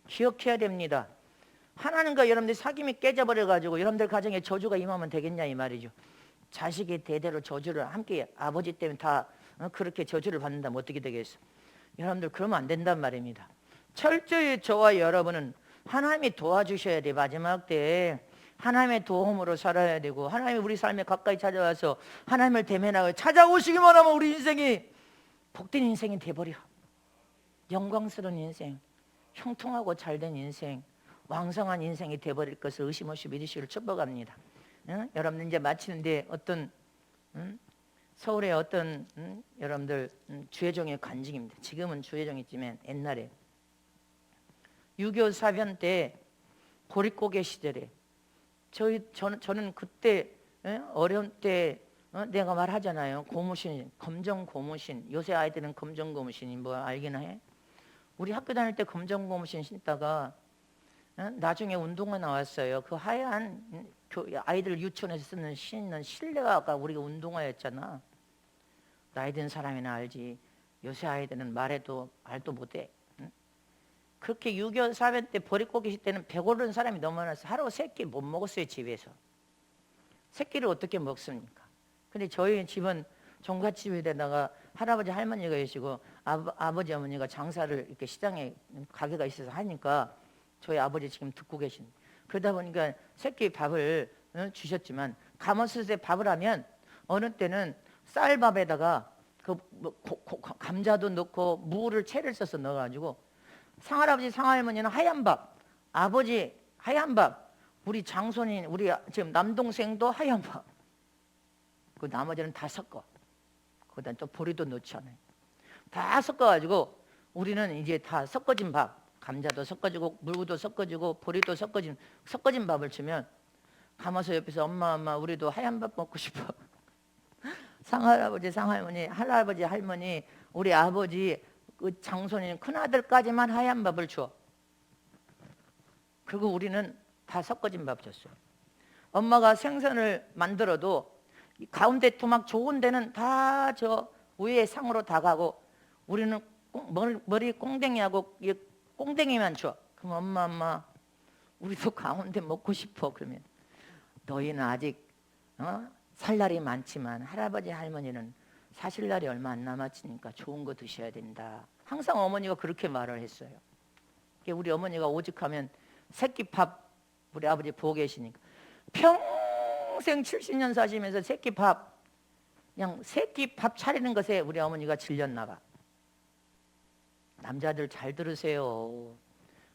기억해야 됩니다. 하나님과 여러분들 사귐이 깨져버려가지고 여러분들 가정에 저주가 임하면 되겠냐 이 말이죠. 자식이 대대로 저주를 함께 아버지 때문에 다 그렇게 저주를 받는다면 어떻게 되겠어? 여러분들 그러면 안 된단 말입니다. 철저히 저와 여러분은 하나님이 도와주셔야 돼. 마지막 때에 하나님의 도움으로 살아야 되고 하나님이 우리 삶에 가까이 찾아와서 하나님을 대면하고 찾아오시기만 하면 우리 인생이 복된 인생이 돼버려. 영광스러운 인생, 형통하고 잘된 인생, 왕성한 인생이 돼버릴 것을 의심 없이 믿으시기를 축복합니다. 여러분 이제 마치는데 어떤 서울의 어떤 여러분들 주혜종의 관직입니다. 지금은 주혜종이지만 옛날에 6.25 사변 때 보릿고개 시절에 저는 그때 어려운 때 내가 말하잖아요. 고무신, 검정 고무신. 요새 아이들은 검정 고무신이 뭐 알기나 해? 우리 학교 다닐 때 검정 고무신 신다가 나중에 운동화 나왔어요. 그 하얀 아이들 유치원에서 신는 실내화가 우리가 운동화였잖아. 나이 든 사람이나 알지. 요새 아이들은 말해도 말도 못해. 그렇게 6.25 사변 때 버리고 계실 때는 배고른 사람이 너무 많았어요. 하루 3끼 못 먹었어요. 집에서. 3끼를 어떻게 먹습니까? 근데 저희 집은 종갓집에다가 할아버지 할머니가 계시고 아버지 어머니가 장사를 이렇게 시장에 가게가 있어서 하니까 저희 아버지 지금 듣고 계신. 그러다 보니까 3끼 밥을 주셨지만 가마솥에 밥을 하면 어느 때는 쌀밥에다가 감자도 넣고 무를 채를 써서 넣어가지고 상할아버지 상할머니는 하얀 밥, 아버지 하얀 밥, 우리 장손인 우리 지금 남동생도 하얀 밥. 그 나머지는 다 섞어. 거기다 또 보리도 넣지 않아요. 다 섞어가지고 우리는 이제 다 섞어진 밥, 감자도 섞어지고 물도 섞어지고 보리도 섞어진 밥을 주면 가마솥 옆에서 엄마 우리도 하얀 밥 먹고 싶어. 상할아버지 상할머니, 할아버지 할머니, 우리 아버지 그 장손인 큰아들까지만 하얀 밥을 줘. 그리고 우리는 다 섞어진 밥 줬어요. 엄마가 생선을 만들어도 가운데 토막 좋은 데는 다 저 위에 상으로 다 가고 우리는 머리 꽁댕이하고 꽁댕이만 줘. 그럼 엄마 우리도 가운데 먹고 싶어. 그러면 너희는 아직 살 날이 많지만 할아버지 할머니는 사실 날이 얼마 안 남았으니까 좋은 거 드셔야 된다. 항상 어머니가 그렇게 말을 했어요. 우리 어머니가 오죽하면 새끼 밥 우리 아버지 보고 계시니까. 평생 70년 사시면서 그냥 새끼 밥 차리는 것에 우리 어머니가 질렸나 봐. 남자들 잘 들으세요.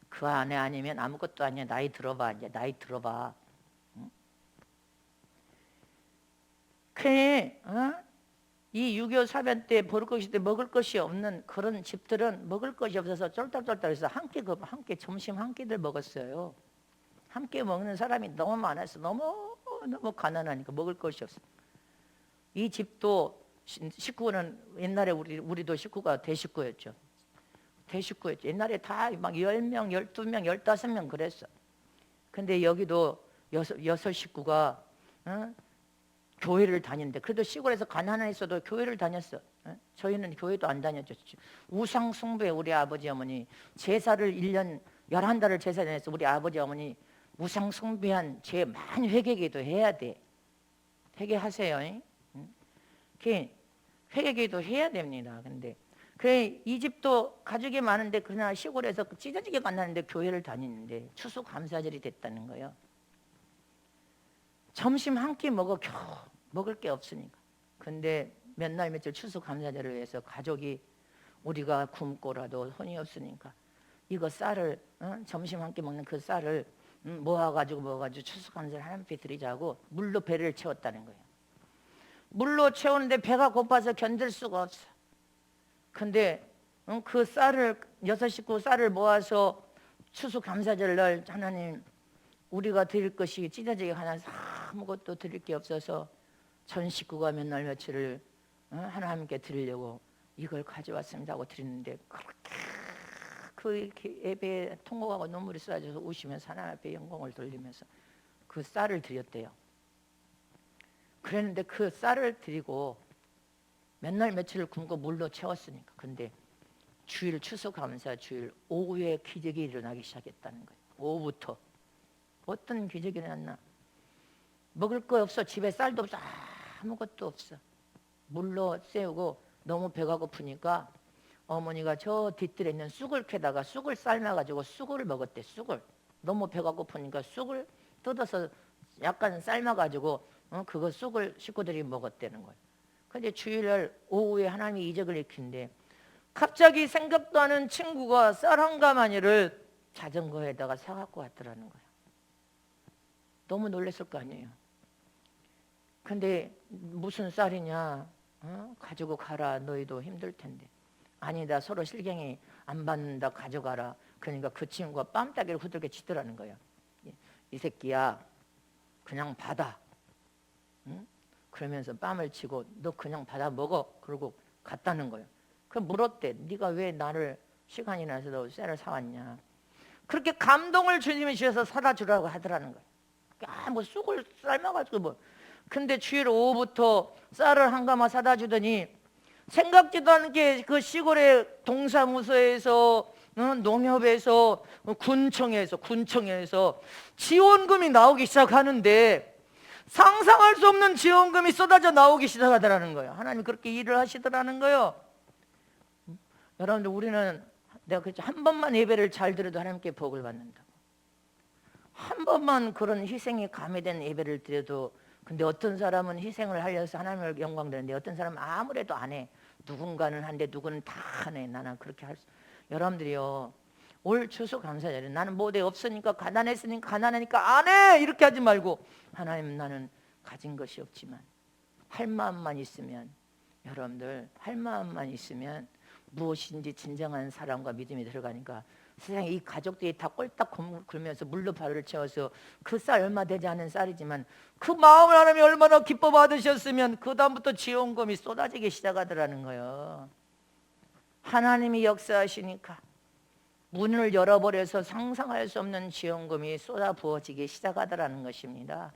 그 안에 아니면 아무것도 아니야. 나이 들어봐. 이제 나이 들어봐. 응? 그래, 이 6.25 사변 때 먹을 것이 없는 그런 집들은 먹을 것이 없어서 쫄딱쫄딱해서 함께 점심 한 끼들 먹었어요. 함께 먹는 사람이 너무 많아서 너무 가난하니까 먹을 것이 없어. 이 집도 식구는 옛날에 우리도 식구가 대식구였죠. 옛날에 다 막 10명, 12명, 15명 그랬어. 근데 여기도 여섯 식구가 교회를 다니는데 그래도 시골에서 가난했어도 교회를 다녔어. 저희는 교회도 안 다녔죠. 우상 숭배 우리 아버지 어머니 제사를 1년 11달을 제사 지냈어. 우리 아버지 어머니 우상 숭배한 죄 많이 회개기도 해야 돼. 회개하세요. 회개기도 해야 됩니다. 근데 그래 이 집도 가족이 많은데 그러나 시골에서 찢어지게 만나는데 교회를 다니는데 추수감사절이 됐다는 거예요. 점심 한 끼 먹어 겨우 먹을 게 없으니까. 근데 몇 날 며칠 추수감사절을 위해서 가족이 우리가 굶고라도 손이 없으니까 이거 쌀을 점심 한 끼 먹는 그 쌀을 모아가지고 추수감사절 하나님께 드리자고 물로 배를 채웠다는 거예요. 물로 채우는데 배가 고파서 견딜 수가 없어. 근데 그 쌀을 6식구 쌀을 모아서 추수감사절 날 하나님 우리가 드릴 것이 찢어지게 하나서 아무것도 드릴 게 없어서 전 식구가 몇 날 며칠을 하나님께 드리려고 이걸 가져왔습니다 하고 드리는데 그렇게 예배에 통곡하고 눈물이 쏟아져서 우시면서 하나님 앞에 영광을 돌리면서 그 쌀을 드렸대요. 그랬는데 그 쌀을 드리고 몇 날 며칠을 굶고 물로 채웠으니까. 근데 주일 추수감사 주일 오후에 기적이 일어나기 시작했다는 거예요. 오후부터. 어떤 기적이 일어났나. 먹을 거 없어. 집에 쌀도 없어. 아무것도 없어. 물로 세우고 너무 배가 고프니까 어머니가 저 뒷뜰에 있는 쑥을 캐다가 쑥을 삶아가지고 쑥을 먹었대. 쑥을. 너무 배가 고프니까 쑥을 뜯어서 약간 삶아가지고 그거 쑥을 식구들이 먹었다는 거예요. 근데 주일날 오후에 하나님이 이적을 일으키는데 갑자기 생각도 않은 친구가 쌀 한 가마니를 자전거에다가 사갖고 왔더라는 거예요. 너무 놀랐을 거 아니에요. 근데 무슨 쌀이냐? 가지고 가라. 너희도 힘들 텐데. 아니다. 서로 실경이 안 받는다. 가져가라. 그러니까 그 친구가 뺨따기를 후들겨 치더라는 거예요. 이 새끼야 그냥 받아. 그러면서 뺨을 치고 너 그냥 받아 먹어. 그러고 갔다는 거예요. 그럼 물었대. 네가 왜 나를 시간이 나서도 쌀을 사왔냐. 그렇게 감동을 주님이 주셔서 사다 주라고 하더라는 거예요. 뭐 쑥을 삶아가지고 뭐. 근데 주일 오후부터 쌀을 한 가마 사다 주더니 생각지도 않게 그 시골의 동사무소에서 농협에서 군청에서 지원금이 나오기 시작하는데 상상할 수 없는 지원금이 쏟아져 나오기 시작하더라는 거예요. 하나님 그렇게 일을 하시더라는 거예요. 여러분들 우리는 내가 그랬죠. 한 번만 예배를 잘 드려도 하나님께 복을 받는다고. 한 번만 그런 희생이 가미된 예배를 드려도. 근데 어떤 사람은 희생을 하려서 하나님을 영광 드리는데 어떤 사람은 아무래도 안 해. 누군가는 한데 누구는 다 하네. 나는 그렇게 할 수. 여러분들이요. 올 추수감사절에 나는 뭐대 없으니까 가난했으니까 가난하니까 안 해. 이렇게 하지 말고 하나님 나는 가진 것이 없지만 할 마음만 있으면 여러분들 할 마음만 있으면 무엇인지 진정한 사랑과 믿음이 들어가니까 세상에 이 가족들이 다 꼴딱 굶으면서 물로 발을 채워서 그 쌀 얼마 되지 않은 쌀이지만 그 마음을 하나님이 얼마나 기뻐 받으셨으면 그 다음부터 지원금이 쏟아지기 시작하더라는 거예요. 하나님이 역사하시니까 문을 열어버려서 상상할 수 없는 지원금이 쏟아 부어지기 시작하더라는 것입니다.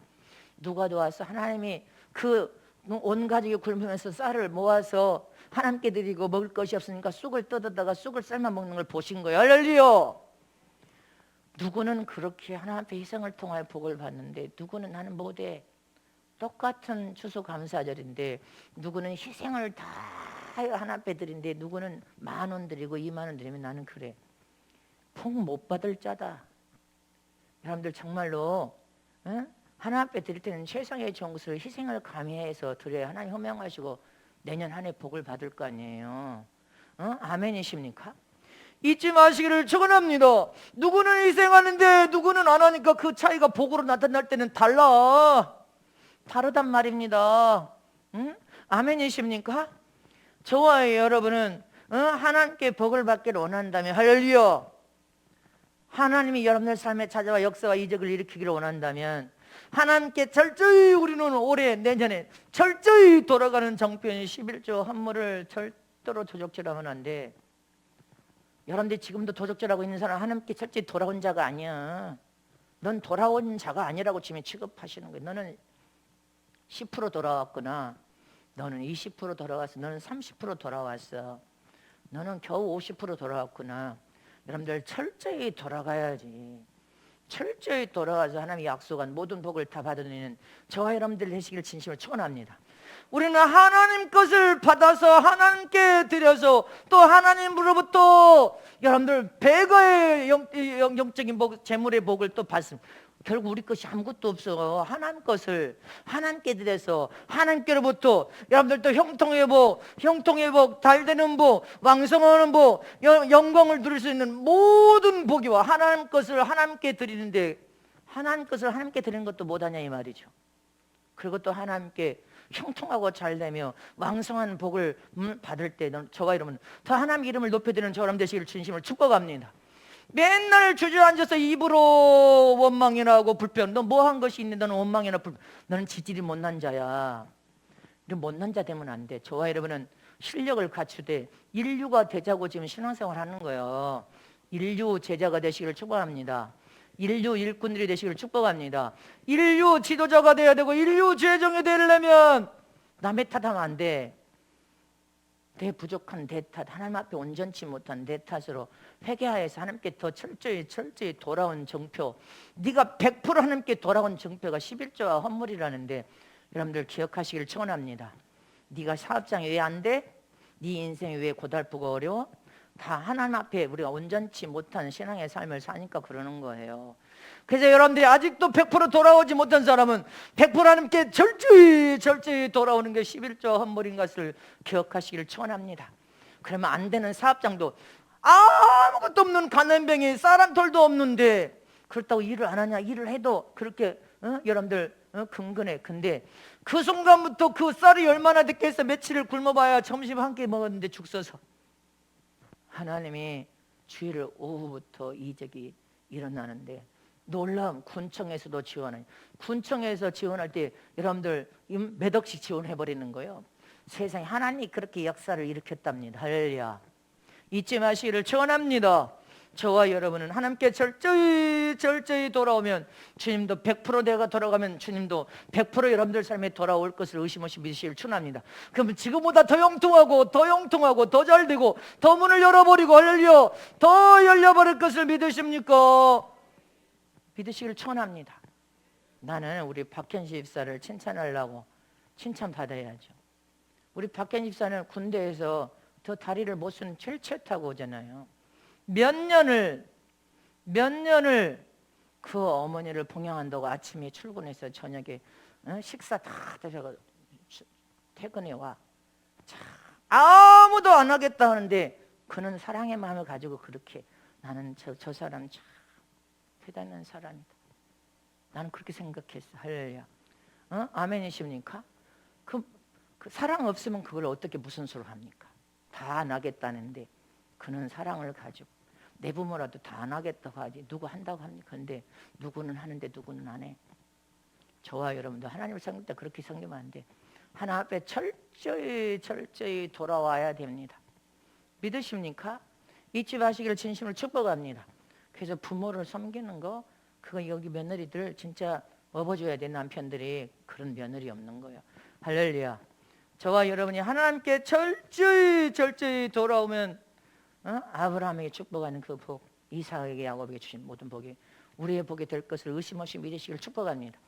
누가 도와서 하나님이 그 온 가족이 굶으면서 쌀을 모아서 하나님께 드리고 먹을 것이 없으니까 쑥을 뜯어다가 쑥을 삶아 먹는 걸 보신 거예요. 할렐루야. 누구는 그렇게 하나님 앞에 희생을 통하여 복을 받는데 누구는 나는 못해. 똑같은 추수감사절인데 누구는 희생을 다 하나님 앞에 드린데 누구는 10,000원 드리고 20,000원 드리면 나는 그래. 복 못 받을 자다. 여러분들 정말로 하나님 앞에 드릴 때는 최상의 좋은 것을 희생을 감해해서 드려야 하나님 허명하시고 내년 한 해 복을 받을 거 아니에요. 아멘이십니까? 잊지 마시기를 축원합니다. 누구는 희생하는데 누구는 안 하니까 그 차이가 복으로 나타날 때는 다르단 말입니다. 아멘이십니까? 저와 여러분은 하나님께 복을 받기를 원한다면 할렐루야, 하나님이 여러분들 삶에 찾아와 역사와 이적을 일으키기를 원한다면 하나님께 철저히 우리는 올해 내년에 철저히 돌아가는 정편 11조 헌물을 절대로 도적질하면 안 돼. 여러분들 지금도 도적질하고 있는 사람 하나님께 철저히 돌아온 자가 아니야. 넌 돌아온 자가 아니라고 지금 취급하시는 거야. 너는 10% 돌아왔구나. 너는 20% 돌아왔어. 너는 30% 돌아왔어. 너는 겨우 50% 돌아왔구나. 여러분들 철저히 돌아가야지. 철저히 돌아가서 하나님이 약속한 모든 복을 다 받아내는 저와 여러분들 되시길 진심으로 축원합니다. 우리는 하나님 것을 받아서 하나님께 드려서 또 하나님으로부터 여러분들 배거의 영적인 복, 재물의 복을 또 받습니다. 결국 우리 것이 아무것도 없어. 하나님 것을 하나님께 드려서 하나님께로부터 여러분들 또 형통의 복, 달되는 복, 왕성하는 복, 영광을 누릴 수 있는 모든 복이와 하나님 것을 하나님께 드리는데 하나님 것을 하나님께 드리는 것도 못하냐 이 말이죠. 그리고 또 하나님께 형통하고 잘되며 왕성한 복을 받을 때 저와 여러분 더 하나님 이름을 높여드리는 저와 여러분 되시기를 진심으로 축복합니다. 맨날 주저앉아서 입으로 원망이나 하고 불평. 너 뭐 한 것이 있는데 너는 원망이나 불평. 너는 지질이 못난 자야. 이런 못난 자 되면 안 돼. 저와 여러분은 실력을 갖추되 인류가 되자고 지금 신앙생활 하는 거예요. 인류 제자가 되시기를 축복합니다. 인류 일꾼들이 되시기를 축복합니다. 인류 지도자가 돼야 되고 인류 제정이 되려면 남의 탓하면 안 돼. 내 부족한 내 탓, 하나님 앞에 온전치 못한 내 탓으로 회개하여서 하나님께 더 철저히 돌아온 정표, 네가 100% 하나님께 돌아온 정표가 11조와 헌물이라는데 여러분들 기억하시기를 축원합니다. 네가 사업장이 왜 안 돼? 네 인생이 왜 고달프고 어려워? 다 하나님 앞에 우리가 온전치 못한 신앙의 삶을 사니까 그러는 거예요. 그래서 여러분들이 아직도 100% 돌아오지 못한 사람은 100% 하나님께 철저히 돌아오는 게 11조 헌물인 것을 기억하시기를 축원합니다. 그러면 안 되는 사업장도 아무것도 없는 가난뱅이, 쌀 한 톨도 없는데 그렇다고 일을 안 하냐? 일을 해도 그렇게 여러분들 근근해. 근데 그 순간부터 그 쌀이 얼마나 됐겠어? 며칠을 굶어봐야 점심 한 끼 먹었는데 죽 써서. 하나님이 주일 오후부터 이적이 일어나는데 놀라운 군청에서도 지원해요. 군청에서 지원할 때 여러분들 몇 억씩 지원해버리는 거예요. 세상에 하나님이 그렇게 역사를 일으켰답니다. 할렐루야. 잊지 마시기를 축원합니다. 저와 여러분은 하나님께 철저히 돌아오면 주님도 100% 내가 돌아가면 주님도 100% 여러분들 삶에 돌아올 것을 의심 없이 믿으시기를 축원합니다. 그러면 지금보다 더 영통하고 더 잘되고 더 문을 열어버리고 할렐루야 더 열려버릴 것을 믿으십니까? 믿으시기를 축원합니다. 나는 우리 박현시 집사를 칭찬하려고 칭찬받아야죠. 우리 박현시 집사는 군대에서 더 다리를 못 쓰는 휠체어 타고 오잖아요. 몇 년을 그 어머니를 봉양한다고 아침에 출근해서 저녁에 식사 다 드셔서 퇴근해 와. 참, 아무도 안 하겠다 하는데 그는 사랑의 마음을 가지고 그렇게 나는 저 사람 참 대단한 사람이다. 나는 그렇게 생각했어. 할렐루야. 아멘이십니까? 그 사랑 없으면 그걸 어떻게 무슨 소리를 합니까? 다 안 하겠다는데 그는 사랑을 가지고 내 부모라도 다 안 하겠다고 하지 누구 한다고 합니까? 근데 누구는 하는데 누구는 안 해. 저와 여러분도 하나님을 섬길 때 그렇게 섬기면 안 돼. 하나님 앞에 철저히 돌아와야 됩니다. 믿으십니까? 잊지 마시기를 진심으로 축복합니다. 그래서 부모를 섬기는 거 그거 여기 며느리들 진짜 업어줘야 돼. 남편들이 그런 며느리 없는 거예요. 할렐루야. 저와 여러분이 하나님께 철저히 돌아오면 아브라함에게 축복하는 그 복, 이삭에게 야곱에게 주신 모든 복이 우리의 복이 될 것을 의심 없이 믿으시기를 축복합니다.